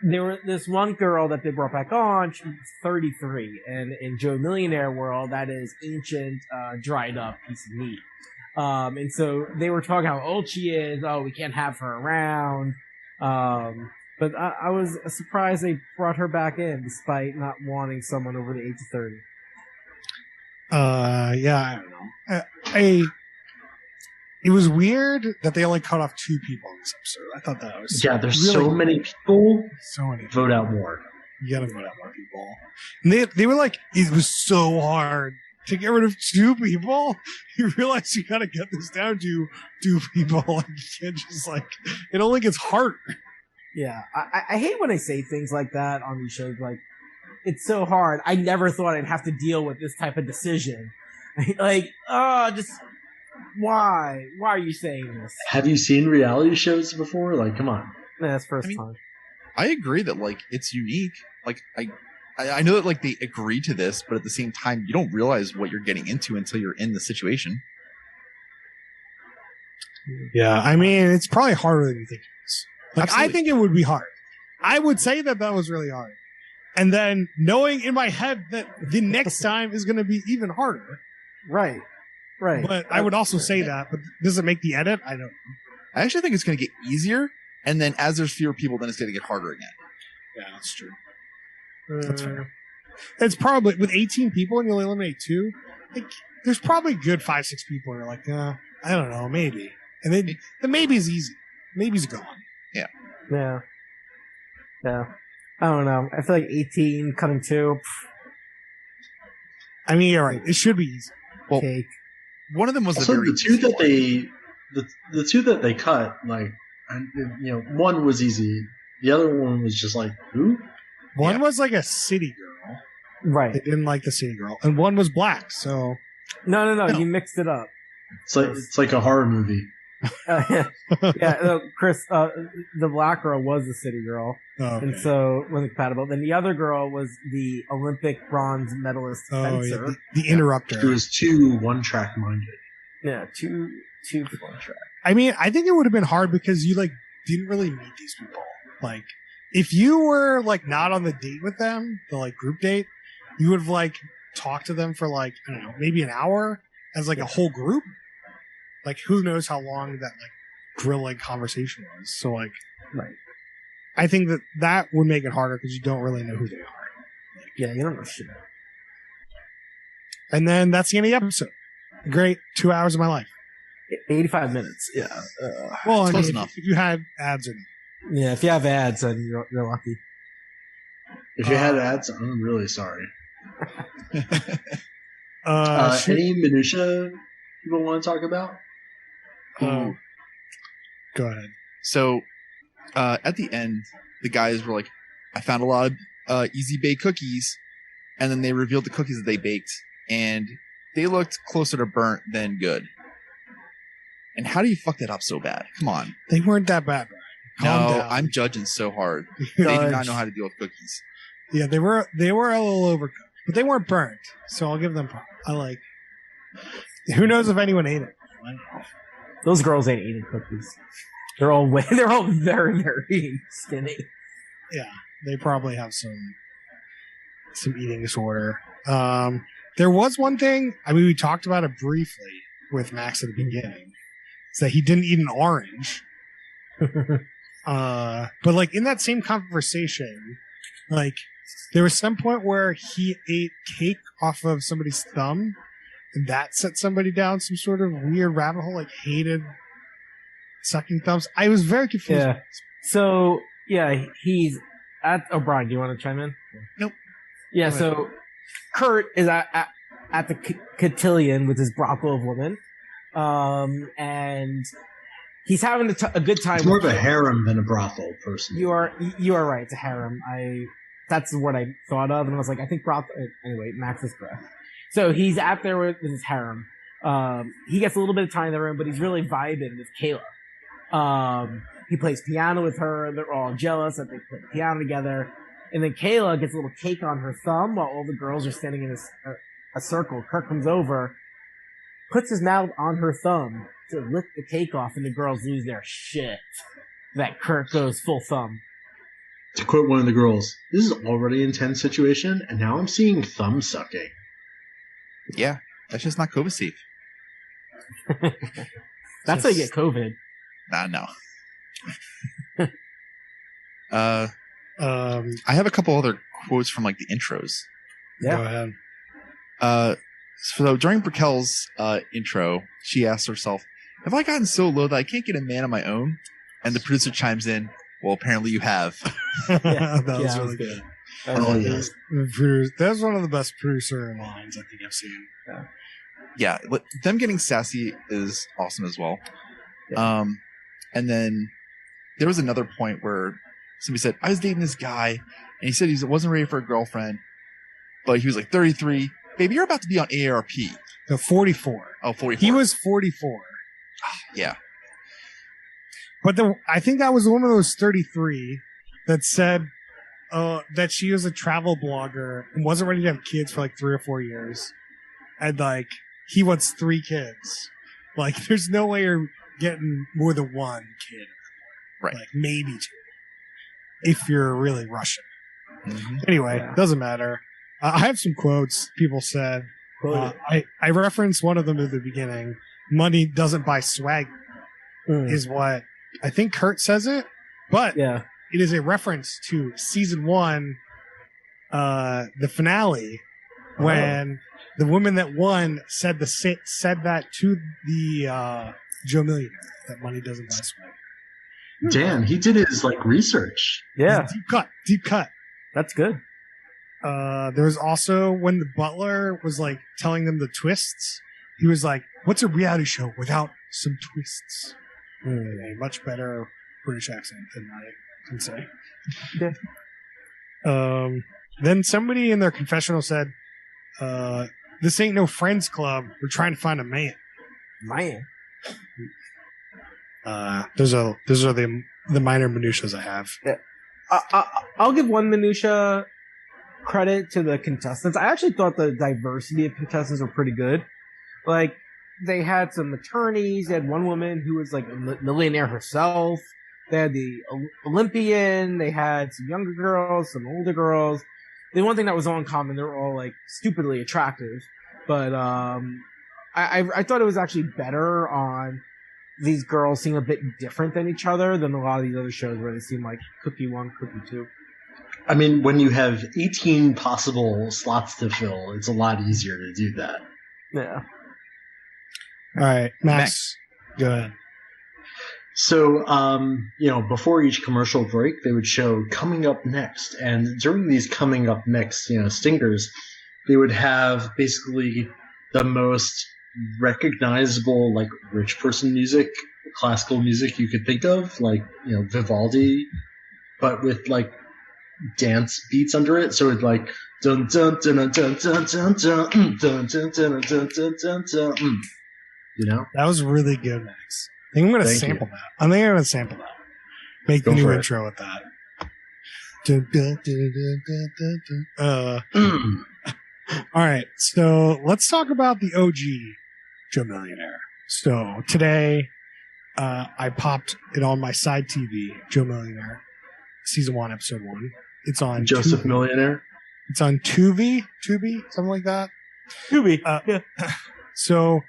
there was this one girl that they brought back on. She's 33, and in Joe Millionaire world, that is ancient, dried up piece of meat. And so they were talking how old she is. Oh, we can't have her around. But I was surprised they brought her back in, despite not wanting someone over the age of 30. Yeah, I don't know. It was weird that they only cut off two people in this episode. I thought that was there's really so many people. So many. Vote out more. You gotta vote out more people. And they were like, it was so hard to get rid of two people. You realize you gotta get this down to two people. Like, you can't just like, it only gets harder. Yeah, I hate when they say things like that on these shows. Like, It's so hard. I never thought I'd have to deal with this type of decision. Like, just why? Why are you saying this? Have you seen reality shows before? Like, come on. No, that's first I mean, time. I agree that like it's unique. Like I know that like they agree to this, but at the same time, you don't realize what you're getting into until you're in the situation. Yeah, I mean, it's probably harder than you think it is. Like, Absolutely. I think it would be hard. I would say that was really hard. And then knowing in my head that the next time is going to be even harder. Right. Right. But I would also say that, but does it make the edit? I don't know. I actually think it's going to get easier, and then as there's fewer people, then it's going to get harder again. Yeah, that's true. That's fair. It's probably, with 18 people and you only eliminate 2, like, there's probably good 5-6 people who are like, I don't know, maybe. And then the maybe's easy. Maybe's gone. Yeah. Yeah. I don't know. I feel like 18 cutting 2. I mean, you're right. It should be easy. Well, Cake. one of them was Also, a very the two that they cut, like, one was easy. The other one was just like, who? One was like a city girl. Right. They didn't like the city girl. And one was black, so. No. You mixed it up. It's like a horror movie. Chris, the black girl was the city girl, Okay. and so wasn't compatible. Then the other girl was the Olympic bronze medalist fencer. Yeah, the interrupter. It was too one-track minded. Yeah, two one track. I mean, I think it would have been hard because you, like, didn't really meet these people. Like, if you were, like, not on the date with them, the, like, group date, you would have, like, talked to them for, like, I don't know, maybe an hour as, like, a whole group. Like, who knows how long that, like, grilling conversation was. So, like, Right. I think that would make it harder because you don't really know who they are. Yeah, you don't know shit. And then that's the end of the episode. Great 2 hours of my life. 85 minutes. Yeah. Well, I mean, close enough. if you had ads or not. Yeah, if you have ads, then you're lucky. If you had ads, I'm really sorry. Shoot. Any minutia people want to talk about? Go ahead. So at the end, the guys were like, I found a lot of easy bake cookies, and then they revealed the cookies that they baked, and they looked closer to burnt than good. And how do you fuck that up so bad? Come on. They weren't that bad, Brian. Calm No, down. I'm judging so hard. They do not know how to deal with cookies. Yeah, they were a little overcooked, but they weren't burnt. So I'll give them props. I like. Who knows if anyone ate it? Those girls ain't eating cookies. They're all very, very skinny. Yeah, they probably have some eating disorder. There was one thing. I mean, we talked about it briefly with Max at the beginning. It's that he didn't eat an orange. But like in that same conversation, like there was some point where he ate cake off of somebody's thumb, and that set somebody down some sort of weird rabbit hole. Like hated sucking thumbs. I was very confused. Yeah. So yeah, he's at. Oh, Brian, do you want to chime in? Nope. Yeah. So Kurt is at the cotillion with his brothel of women, and he's having a good time. It's more of a harem than a brothel, personally. You are right. It's a harem. That's what I thought of, and I was like, I think brothel. Anyway, Max is correct. So he's out there with his harem. He gets a little bit of time in the room, but he's really vibing with Kayla. He plays piano with her. They're all jealous that they play piano together. And then Kayla gets a little cake on her thumb while all the girls are standing in a circle. Kurt comes over, puts his mouth on her thumb to lick the cake off, and the girls lose their shit. That Kurt goes full thumb. To quote one of the girls, this is already an intense situation, and now I'm seeing thumb sucking. Yeah, that's just not COVID safe. That's how you get COVID. No. I have a couple other quotes from like the intros. Yeah. Go ahead. So during Brickell's intro, she asks herself, have I gotten so low that I can't get a man on my own? And the producer chimes in, well, apparently you have. That was really good. Oh, yes. That was one of the best producer lines I think I've seen. Yeah, them getting sassy is awesome as well. Yeah. And then there was another point where somebody said, I was dating this guy, and he said he wasn't ready for a girlfriend, but he was like 33. Baby, you're about to be on AARP. No, 44. Oh, 44. He was 44. Yeah. But I think that was one of those 33 that said that she was a travel blogger and wasn't ready to have kids for like 3 or 4 years. And like, he wants 3 kids. Like, there's no way you're getting more than 1 kid. Right. Like, maybe 2. If you're really rushing. Mm-hmm. Anyway, doesn't matter. I have some quotes people said. I referenced one of them at the beginning. Money doesn't buy swag is what I think Kurt says it, but it is a reference to season 1, the finale, when the woman that won said that to the Joe Millionaire, that money doesn't buy swag. Damn, he did his like research. Yeah, deep cut. That's good. There was also when the butler was like telling them the twists, he was like, "What's a reality show without some twists?" A much better British accent than I can say. Yeah. Then somebody in their confessional said, "This ain't no friends club. We're trying to find a man." Man. Those are the minor minutiae I have. Yeah. I'll give one minutia credit to the contestants. I actually thought the diversity of contestants were pretty good. Like, they had some attorneys. They had one woman who was like a millionaire herself. They had the Olympian. They had some younger girls, some older girls. The one thing that was all in common, they were all like stupidly attractive. But I thought it was actually better on these girls seem a bit different than each other than a lot of these other shows where they seem like cookie 1, cookie 2. I mean, when you have 18 possible slots to fill, it's a lot easier to do that. Yeah. All right, Max. Go ahead. So, before each commercial break, they would show coming up next. And during these coming up next, stingers, they would have basically the most recognizable, like, rich person music, classical music you could think of, like, Vivaldi, but with, like, dance beats under it. So it's like, dun dun dun dun dun dun dun dun dun dun dun dun dun. That was really good, Max. I think I'm going to sample that. I think I'm going to sample that. Make the new intro with that. All right, so let's talk about the OG Joe Millionaire. So today, I popped it on my side TV, Joe Millionaire, season 1, episode 1. It's on Joseph Tubi. Millionaire. It's on Tubi, something like that. Tubi. Yeah. So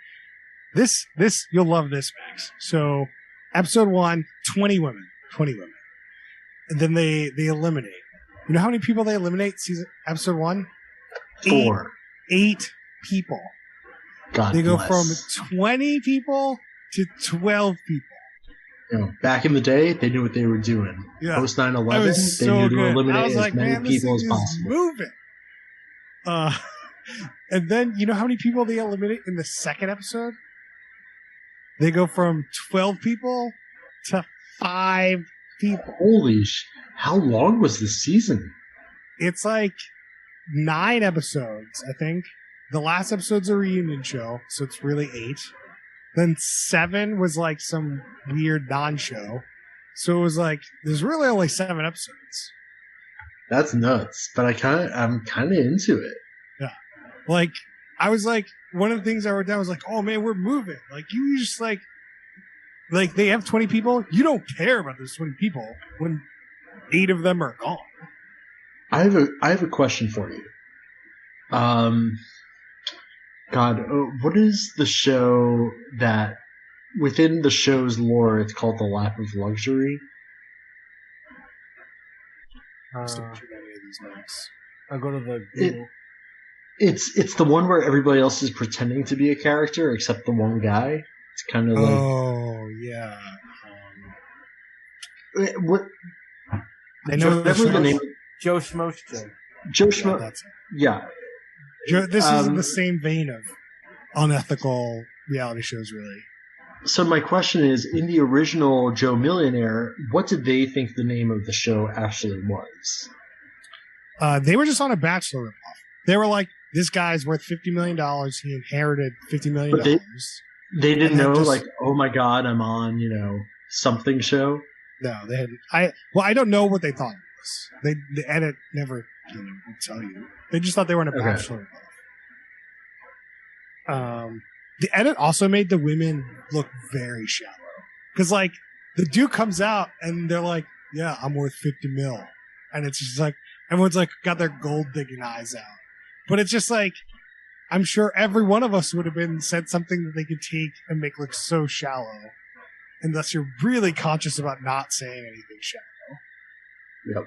this you'll love this, Max. So episode 1, 20 women, and then they eliminate. You know how many people they eliminate? Episode 1, 4. 8 people. God they go bless. from 20 people to 12 people. Back in the day, they knew what they were doing. Yeah. Post 9/11, they knew to eliminate as many people as possible. Moving. And then you know how many people they eliminate in the second episode? They go from 12 people to 5 people. Holy how long was the season? It's like 9 episodes, I think. The last episode's a reunion show, so it's really 8. Then 7 was like some weird non-show. So it was like, there's really only 7 episodes. That's nuts, but I'm kind of into it. Yeah. Like, I was like, one of the things I wrote down was like, oh man, we're moving. Like, you just like they have 20 people. You don't care about those 20 people when 8 of them are gone. I have a question for you. What is the show that within the show's lore it's called The Lap of Luxury? I'll go to the Google. It's the one where everybody else is pretending to be a character except the one guy. It's kind of like, oh yeah. What? I know the name. Joe Schmoes Show. Joe Schmo. Yeah. This is in the same vein of unethical reality shows, really. So my question is, in the original Joe Millionaire, what did they think the name of the show actually was? They were just on a Bachelor ripoff. They were like, this guy's worth $50 million. He inherited $50 million. But they didn't know, just, like, oh my God, I'm on, something show. No, they hadn't. I don't know what they thought it was. The edit never would tell you. They just thought they were in a bachelor. The edit also made the women look very shallow. Because, like, the dude comes out and they're like, yeah, I'm worth 50 mil. And it's just like, everyone's like, got their gold digging eyes out. But it's just like, I'm sure every one of us would have said something that they could take and make look so shallow. Unless you're really conscious about not saying anything shallow. Yep.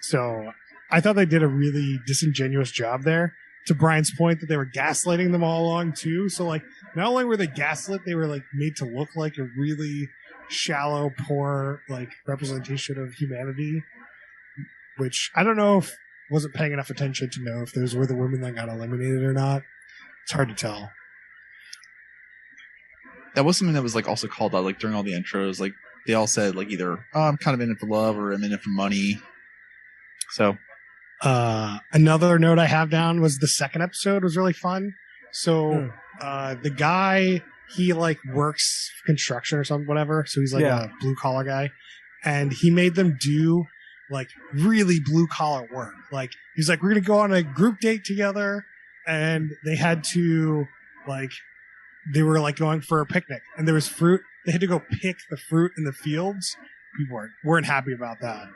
So I thought they did a really disingenuous job there. To Brian's point that they were gaslighting them all along too. So like, not only were they gaslit, they were like made to look like a really shallow, poor like representation of humanity. Which I don't know if wasn't paying enough attention to know if those were the women that got eliminated or not. It's hard to tell. That was something that was like also called out like during all the intros. Like they all said like either I'm kind of in it for love or I'm in it for money. So another note I have down was the second episode was really fun. So the guy, he like works construction or something, whatever. So he's like a blue collar guy, and he made them do like really blue collar work. Like he's like, we're gonna go on a group date together, and they had to like, they were like going for a picnic, and there was fruit. They had to go pick the fruit in the fields. People weren't happy about that,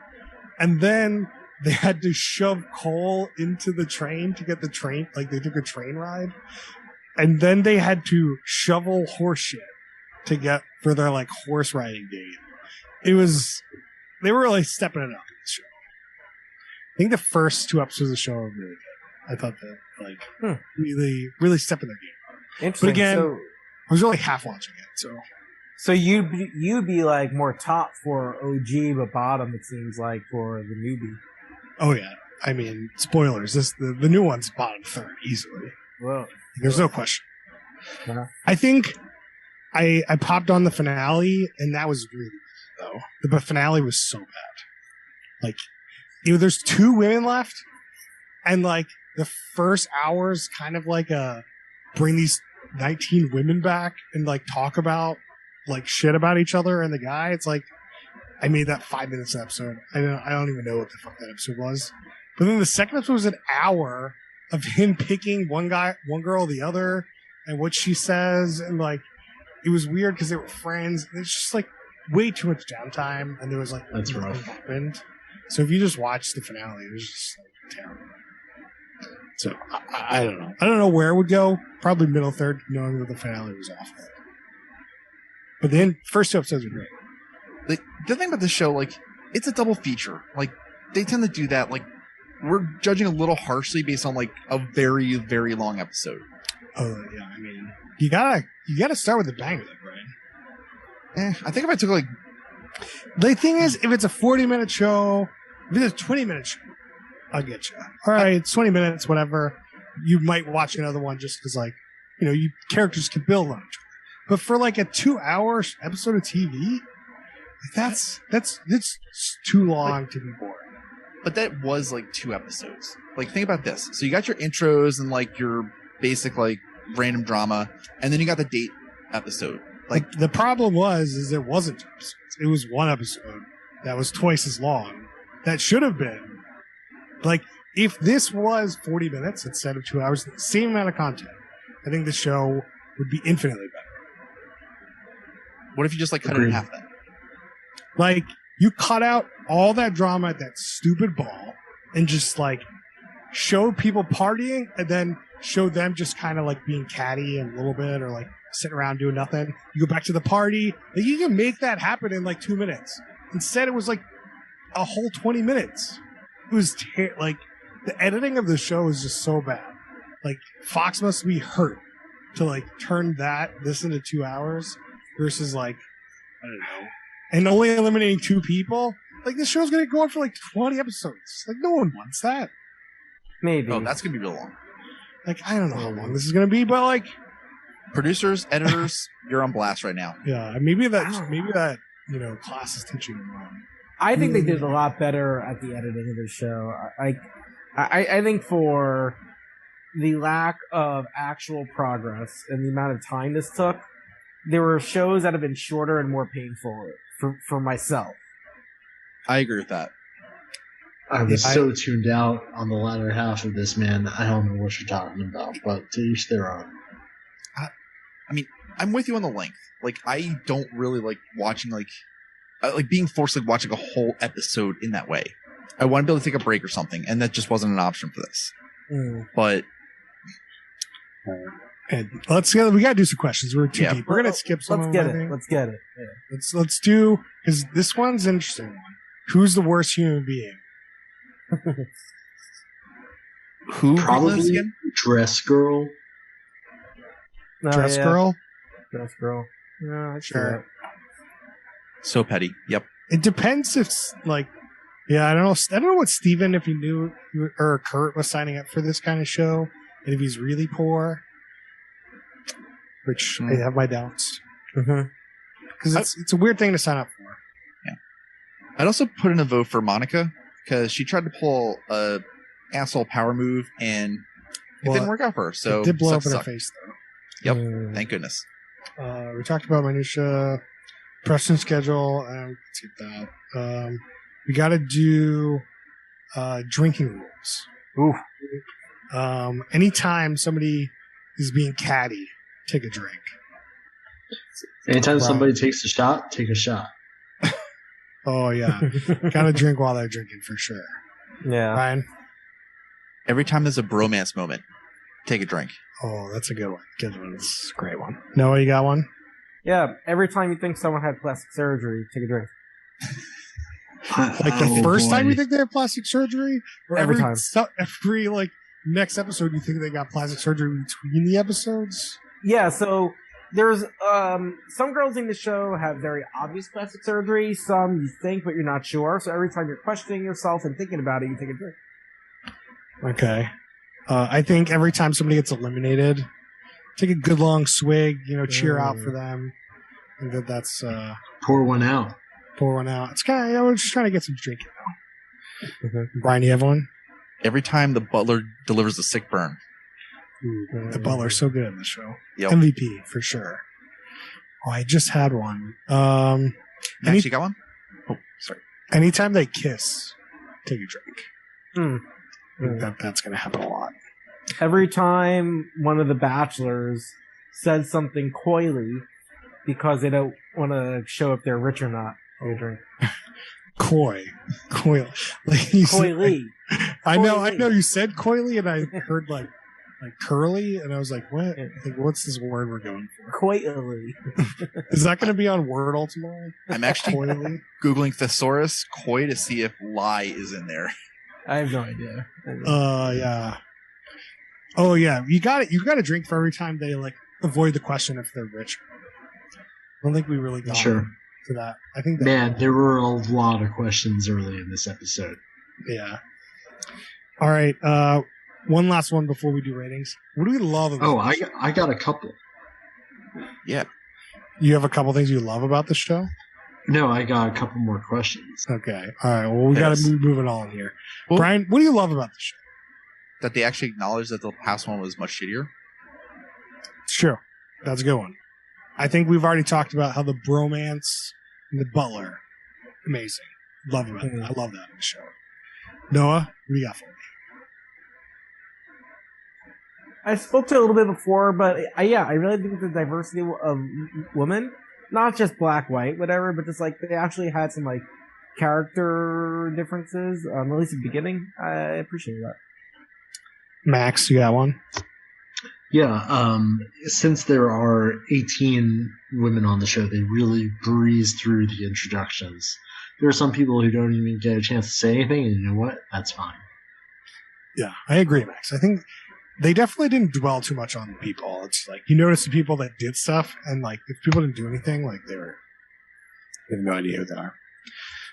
and then they had to shove coal into the train to get the train. Like they took a train ride, and then they had to shovel horse shit to get for their like horse riding date. They were really stepping it up in the show. I think the first 2 episodes of the show were really good. I thought that like really, really stepping their game up. But again, I was only half watching it, so you'd be like more top for OG, but bottom it seems like for the newbie. Oh yeah, I mean spoilers. The new one's bottom third easily. Well, there's no question. Uh-huh. I think I popped on the finale, and that was really good, though. The finale was so bad. Like, there's 2 women left, and like the first hour is kind of like bring these 19 women back and like talk about like shit about each other and the guy. It's like I made that 5 minutes of episode. I don't even know what the fuck that episode was. But then the second episode was an hour of him picking one girl, the other, and what she says, and like it was weird because they were friends. It's just like way too much downtime, and there was like that's rough. Happened. So if you just watch the finale, it was just like terrible. So I don't know. I don't know where it would go. Probably middle third, knowing that the finale was awful. But then first 2 episodes were great. The thing about this show, like, it's a double feature. Like, they tend to do that. Like, we're judging a little harshly based on like a very, very long episode. Oh yeah, I mean, you gotta start with the bang, right? I think if I took like, the thing is, if it's a 40-minute show, if it's a 20-minute show, I'll get you. All right, it's 20 minutes, whatever. You might watch another one just because, like, you characters can build on each other. But for like a 2-hour episode of TV, that's too long to be boring. But that was like 2 episodes. Like, think about this. So you got your intros and like your basic like random drama, and then you got the date episode. Like the problem is it wasn't 2 episodes. It was 1 episode that was twice as long. That should have been like, if this was 40 minutes instead of 2 hours, the same amount of content, I think the show would be infinitely better. What if you just like cut it in half then? Like, you cut out all that drama at that stupid ball and just like show people partying, and then show them just kind of like being catty and a little bit, or like sitting around doing nothing. You go back to the party. Like, you can make that happen in like 2 minutes. Instead, it was like a whole 20 minutes. It was like the editing of the show is just so bad. Like, Fox must be hurt to like turn this into 2 hours versus like, I don't know, and only eliminating 2 people. Like, this show's gonna go on for like 20 episodes. Like, no one wants that. Maybe. Oh, that's gonna be real long. Like, I don't know how long this is gonna be, but like, producers, editors, you're on blast right now. Yeah, maybe that class is teaching them wrong. I think they did a lot better at the editing of the show. Like, I think for the lack of actual progress and the amount of time this took, there were shows that have been shorter and more painful for myself. I agree with that. I was so tuned out on the latter half of this, man. I don't know what you're talking about, but to each their own. I mean, I'm with you on the length. Like, I don't really like watching like being forced like watching a whole episode in that way. I want to be able to take a break or something, and that just wasn't an option for this. But and we gotta do some questions. We're too deep. We're gonna skip some. Let's get it. Yeah. Let's do, because this one's an interesting one. Who's the worst human being? Who? Probably Dress Girl. Dress Girl. Dress Girl. Yeah, sure. So petty. Yep. It depends if I don't know what Steven, if he knew, or Kurt was signing up for this kind of show, and if he's really poor, which I have my doubts. Because it's a weird thing to sign up for. Yeah. I'd also put in a vote for Monica, because she tried to pull a asshole power move, and it didn't work out for her. So it did blow up in her face, though. Yep. Thank goodness. We talked about minutia, Preston schedule, and let's skip that. We got to do drinking rules. Ooh. Anytime somebody is being catty, take a drink. Anytime somebody takes a shot, take a shot. Oh, yeah. Got to drink while they're drinking, for sure. Yeah. Ryan? Every time there's a bromance moment, take a drink. Oh, that's a good one. Good one. That's a great one. Noah, you got one? Yeah. Every time you think someone had plastic surgery, take a drink. Like the first time you think they have plastic surgery? Or Every time. Every, next episode you think they got plastic surgery between the episodes? Yeah, so there's some girls in the show have very obvious plastic surgery. Some you think, but you're not sure. So every time you're questioning yourself and thinking about it, you take a drink. Okay. I think every time somebody gets eliminated, take a good long swig, cheer out for them. I think that's pour one out. Pour one out. It's kind of, we're just trying to get some drinking now. Brian, you have one? Every time the butler delivers a sick burn. The butler's so good in the show. Yep. MVP for sure. Oh, I just had one. Max, you got one? Oh, sorry. Anytime they kiss, take a drink. I think that's going to happen a lot. Every time one of the bachelors says something coyly because they don't want to show if they're rich or not, take a drink. Coy. Coyly. I know you said coyly, and I heard like curly, and I was like, what? What's this word we're going for? Coyly. Is that going to be on Wordle tomorrow? I'm actually Googling thesaurus coy to see if lie is in there. I have no idea. Yeah. Oh, yeah. You got it. You got to drink for every time they avoid the question if they're rich. I don't think we really got to that. I think there were a lot of questions early in this episode. Yeah. All right. One last one before we do ratings. What do we love about this show? I got a couple. Yeah. You have a couple things you love about the show? No, I got a couple more questions. Okay. All right. Well, we got to move moving on here. Well, Brian, what do you love about the show? That they actually acknowledged that the past one was much shittier. It's true. That's a good one. I think we've already talked about how the bromance and the butler, amazing. Love it. I love that in the show. Noah, what do you got for me? I spoke to it a little bit before, but I really think the diversity of women, not just black, white, whatever, but just they actually had some character differences, at least at the beginning. I appreciate that. Max, you got one? Yeah, since there are 18 women on the show, they really breeze through the introductions. There are some people who don't even get a chance to say anything, and you know what? That's fine. Yeah, I agree, Max. I think they definitely didn't dwell too much on the people. It's you notice the people that did stuff, and if people didn't do anything, they have no idea who they are.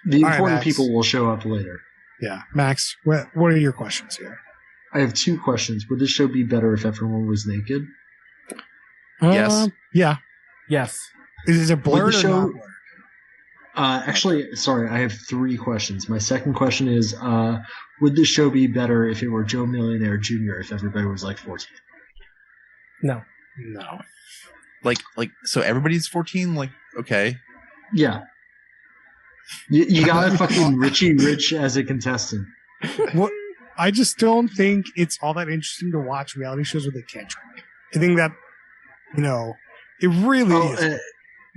The important people will show up later. Yeah. Max, what are your questions here? I have two questions. Would this show be better if everyone was naked? Yes. Yeah. Yes. Is it blurred or not Actually, sorry, I have 3 questions. My second question is, would the show be better if it were Joe Millionaire Jr. if everybody was like 14? No. Like, so everybody's 14. Like, okay, Yeah. You got a fucking Richie Rich as a contestant. What? I just don't think it's all that interesting to watch reality shows where they can't drink. I think that, it really is.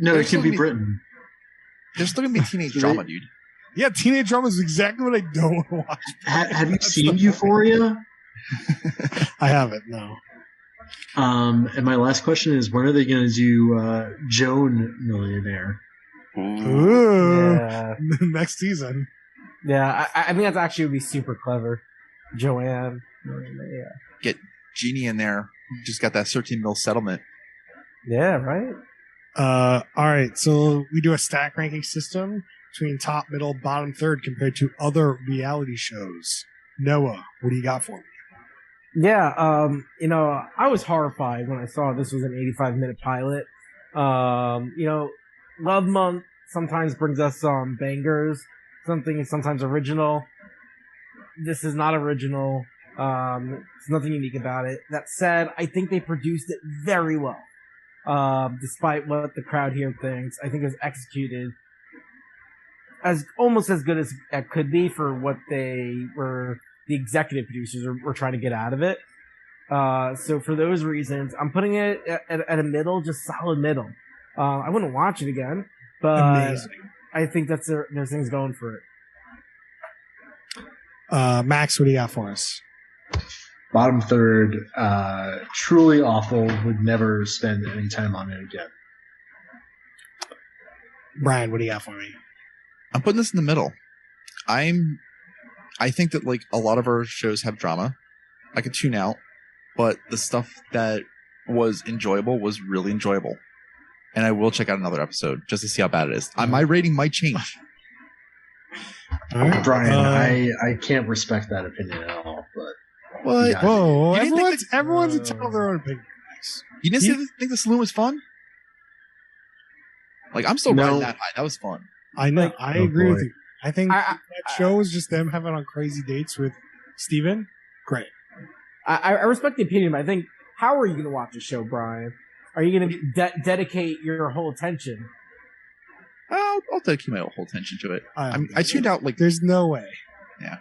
No, There's it can be so many- Britain. there's still gonna be teenage drama, dude. Yeah, teenage drama is exactly what I don't want to watch. Have you seen Euphoria? I haven't, no. And my last question is, when are they going to do Joan Millionaire? Ooh. Yeah. Next season. Yeah, I think that's actually would be super clever. Joanne. Yeah. Get Jeannie in there. Just got that 13 mil settlement. Yeah, right? All right, so we do a stack ranking system between top, middle, bottom, third compared to other reality shows. Noah, what do you got for me? Yeah, I was horrified when I saw this was an 85-minute pilot. Love Month sometimes brings us some bangers, something sometimes original. This is not original. There's nothing unique about it. That said, I think they produced it very well. Despite what the crowd here thinks, I think it was executed as almost as good as it could be for what the executive producers were trying to get out of it. So for those reasons, I'm putting it at a middle, just solid middle. I wouldn't watch it again, but Amazing. I think there's things going for it. Max, what do you got for us? Bottom third, truly awful. Would never spend any time on it again. Brian, what do you got for me? I'm putting this in the middle. I think that like a lot of our shows have drama. I could tune out, but the stuff that was enjoyable was really enjoyable. And I will check out another episode just to see how bad it is. My rating might change. All right. Brian, I can't respect that opinion at all. But What? Yeah. Whoa, You didn't think everyone's entitled to their own opinion. Max. You didn't think the saloon was fun? Like, I'm still riding that high. That was fun. I know. Like- I Oh, agree with boy. you. I think that show is just them having on crazy dates with Steven. Great. I respect the opinion, but I think, how are you going to watch the show, Brian? Are you going to dedicate your whole attention? I'll dedicate my whole attention to it. I I tuned out like There's no way. Yeah.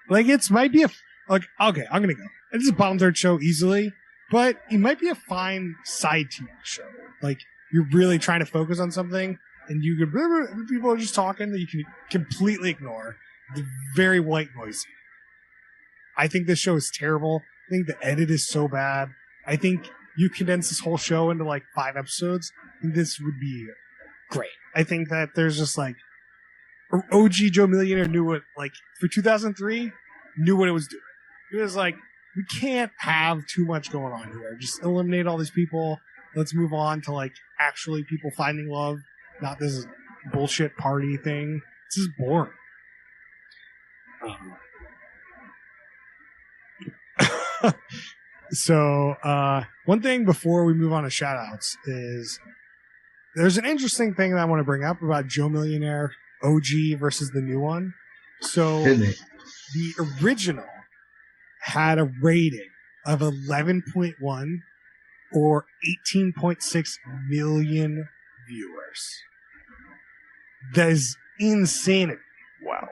Like might be okay, I'm gonna go. It's a bottom third show easily, but it might be a fine side TV show. Like you're really trying to focus on something, and you could people are just talking that you can completely ignore. It's very white noisy. I think this show is terrible. I think the edit is so bad. I think you condense this whole show into like 5 episodes, and this would be great. I think that there's just like OG Joe Millionaire knew what, like, for 2003, knew what it was doing. It was like, we can't have too much going on here. Just eliminate all these people. Let's move on to like actually people finding love, not this bullshit party thing. This is boring. So, one thing before we move on to shout outs is there's an interesting thing that I want to bring up about Joe Millionaire OG versus the new one. So, hit me. the original had a rating of 11.1 or 18.6 million viewers. That is insanity. wow.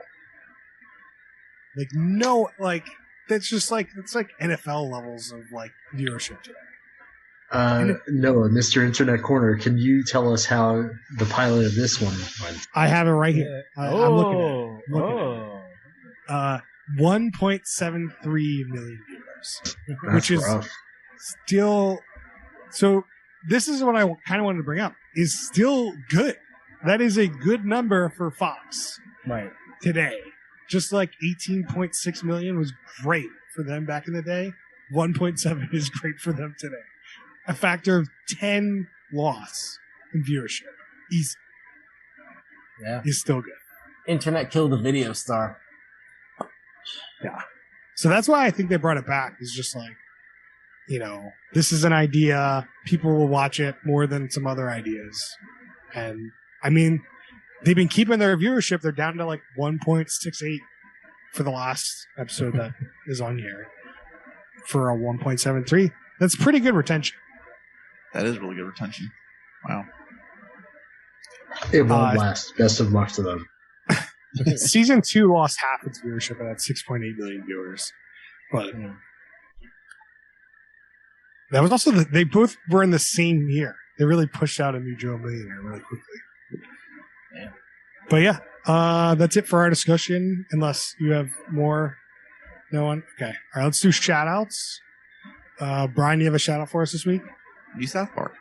Like, no, like, that's just like, it's like NFL levels of like viewership today. Noah, Mr. Internet Corner, can you tell us how the pilot of this one went? I have it right here. I'm looking at it. Oh. I'm looking at it. 1.73 million viewers. That's Which is rough. still, so this is what I kind of wanted to bring up, is still good. That is a good number for Fox Right. today. Just like 18.6 million was great for them back in the day, 1.7 is great for them today. A factor of 10 loss in viewership. Easy. Yeah. Is still good. Internet killed the video star. So that's why I think they brought it back. Is just like, this is an idea. People will watch it more than some other ideas. And I mean, they've been keeping their viewership. They're down to like 1.68 for the last episode that is on here for a 1.73. That's pretty good retention. That is really good retention. Wow. It won't last. Best of luck to them. Season 2 lost half its viewership at 6.8 million viewers. But that was also they both were in the same year. They really pushed out a new Joe Millionaire really quickly. Yeah. But yeah, that's it for our discussion. Unless you have more, no one. Okay, all right. Let's do shout outs. Brian, you have a shout out for us this week? New South Park.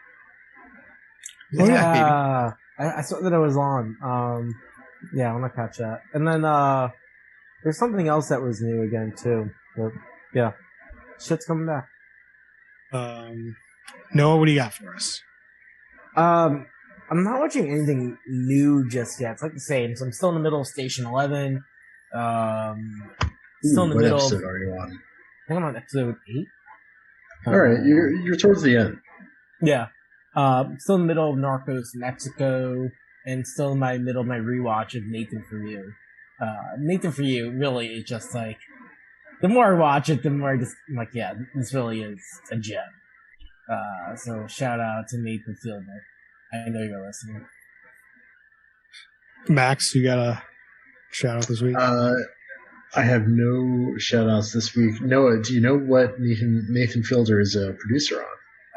Oh, yeah, I saw that it was on. Yeah, I want to catch that. And then there's something else that was new again too. But yeah, shit's coming back. Noah, what do you got for us? I'm not watching anything new just yet. It's like the same. So I'm still in the middle of Station 11. Still in the what middle. episode are you on? I think I'm on episode 8. All right, you're towards the end. Yeah. Still in the middle of Narcos Mexico, and still in my middle of my rewatch of Nathan For You. Nathan For You really is just like, the more I watch it, the more I'm like, yeah, this really is a gem. So shout out to Nathan Fielder. I know you're listening. Max, you got a shout out this week? I have no shout outs this week. Noah, do you know what Nathan Fielder is a producer on?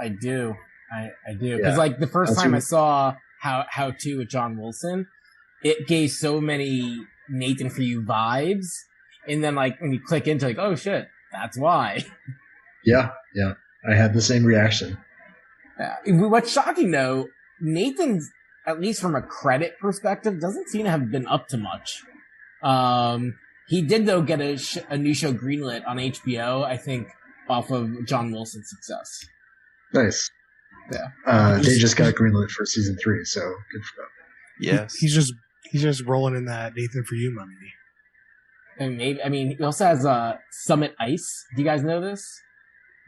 I do. I do. Because like the first time I saw How To with John Wilson, it gave so many Nathan For You vibes. And then like when you click into like, oh shit, that's why. Yeah. I had the same reaction. What's shocking though, Nathan's, at least from a credit perspective, doesn't seem to have been up to much. He did though get a new show greenlit on HBO, I think, off of John Wilson's success. Nice. Yeah. They just got greenlit for season 3, so good for them. Yes. He's just rolling in that Nathan For You money. And he also has Summit Ice. Do you guys know this?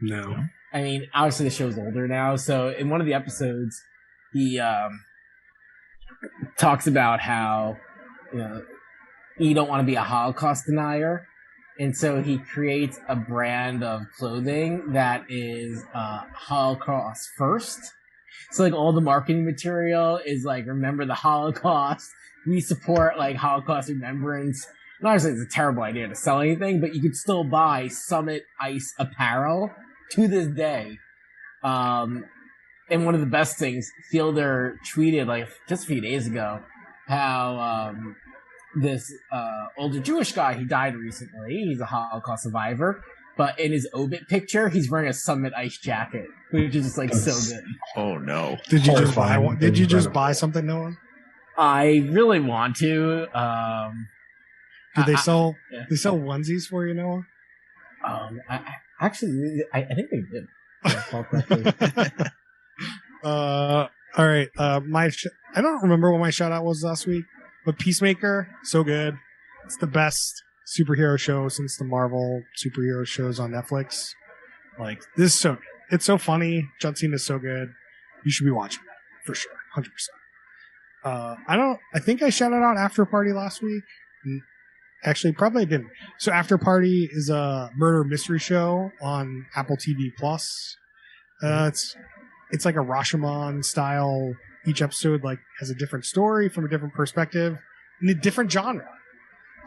No. I mean, obviously the show's older now, so in one of the episodes, he talks about how, you don't want to be a Holocaust denier, and so he creates a brand of clothing that is Holocaust first. So like all the marketing material is like, remember the Holocaust, we support like Holocaust remembrance. And obviously it's a terrible idea to sell anything, but you could still buy Summit Ice apparel to this day. And one of the best things, Fielder tweeted like just a few days ago how this older Jewish guy, he died recently, he's a Holocaust survivor, but in his obit picture he's wearing a Summit Ice jacket, which is just like so good. Oh no. Did you just buy one? Did you just buy something, Noah? I really want to. Did they sell onesies for you, Noah? I think they did. All right. I don't remember what my shout out was last week, but Peacemaker, so good. It's the best superhero show since the Marvel superhero shows on Netflix. Like, this is so good. It's so funny. John Cena is so good. You should be watching that for sure. 100%. I think I shouted out After Party last week. Actually, probably I didn't. So After Party is a murder mystery show on Apple TV Plus. It's like a Rashomon style. Each episode like has a different story from a different perspective in a different genre.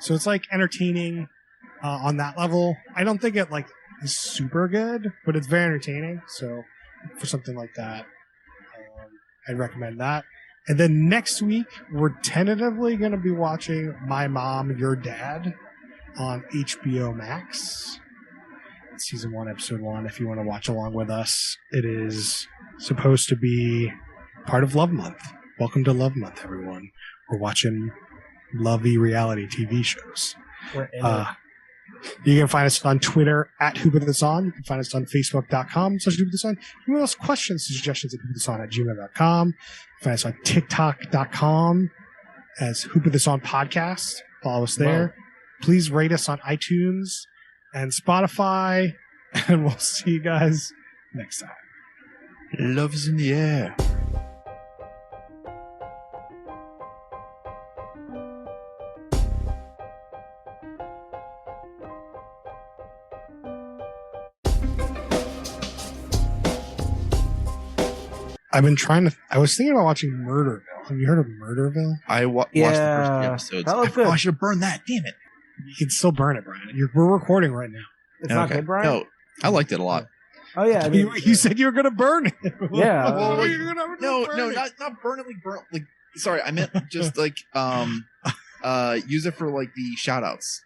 So it's like entertaining on that level. I don't think it like is super good, but it's very entertaining. So for something like that, I'd recommend that. And then next week, we're tentatively going to be watching My Mom, Your Dad on HBO Max. It's season 1, episode 1, if you want to watch along with us. It is supposed to be part of Love Month. Welcome to Love Month, everyone. We're watching lovey reality TV shows. You can find us on Twitter at WhoPutThisOn. You can find us on Facebook.com/WhoPutThisOn. You can ask questions, suggestions at WhoPutThisOn@gmail.com. Find us on TikTok.com as WhoPutThisOn Podcast. Follow us there. Wow. Please rate us on iTunes and Spotify. And we'll see you guys next time. Love's in the air. I've been trying to. I was thinking about watching Murderville. Have you heard of Murderville? I watched the first Yeah, 3 episodes. that looked good. I should have burned that. Damn it. You can still burn it, Brian. We're recording right now. It's not good, Brian. No, I liked it a lot. Oh yeah, I mean, You said you were gonna burn it. Yeah. What were you gonna No, burn it? not burn it like burn. Like, sorry, I meant just like use it for like the shout outs.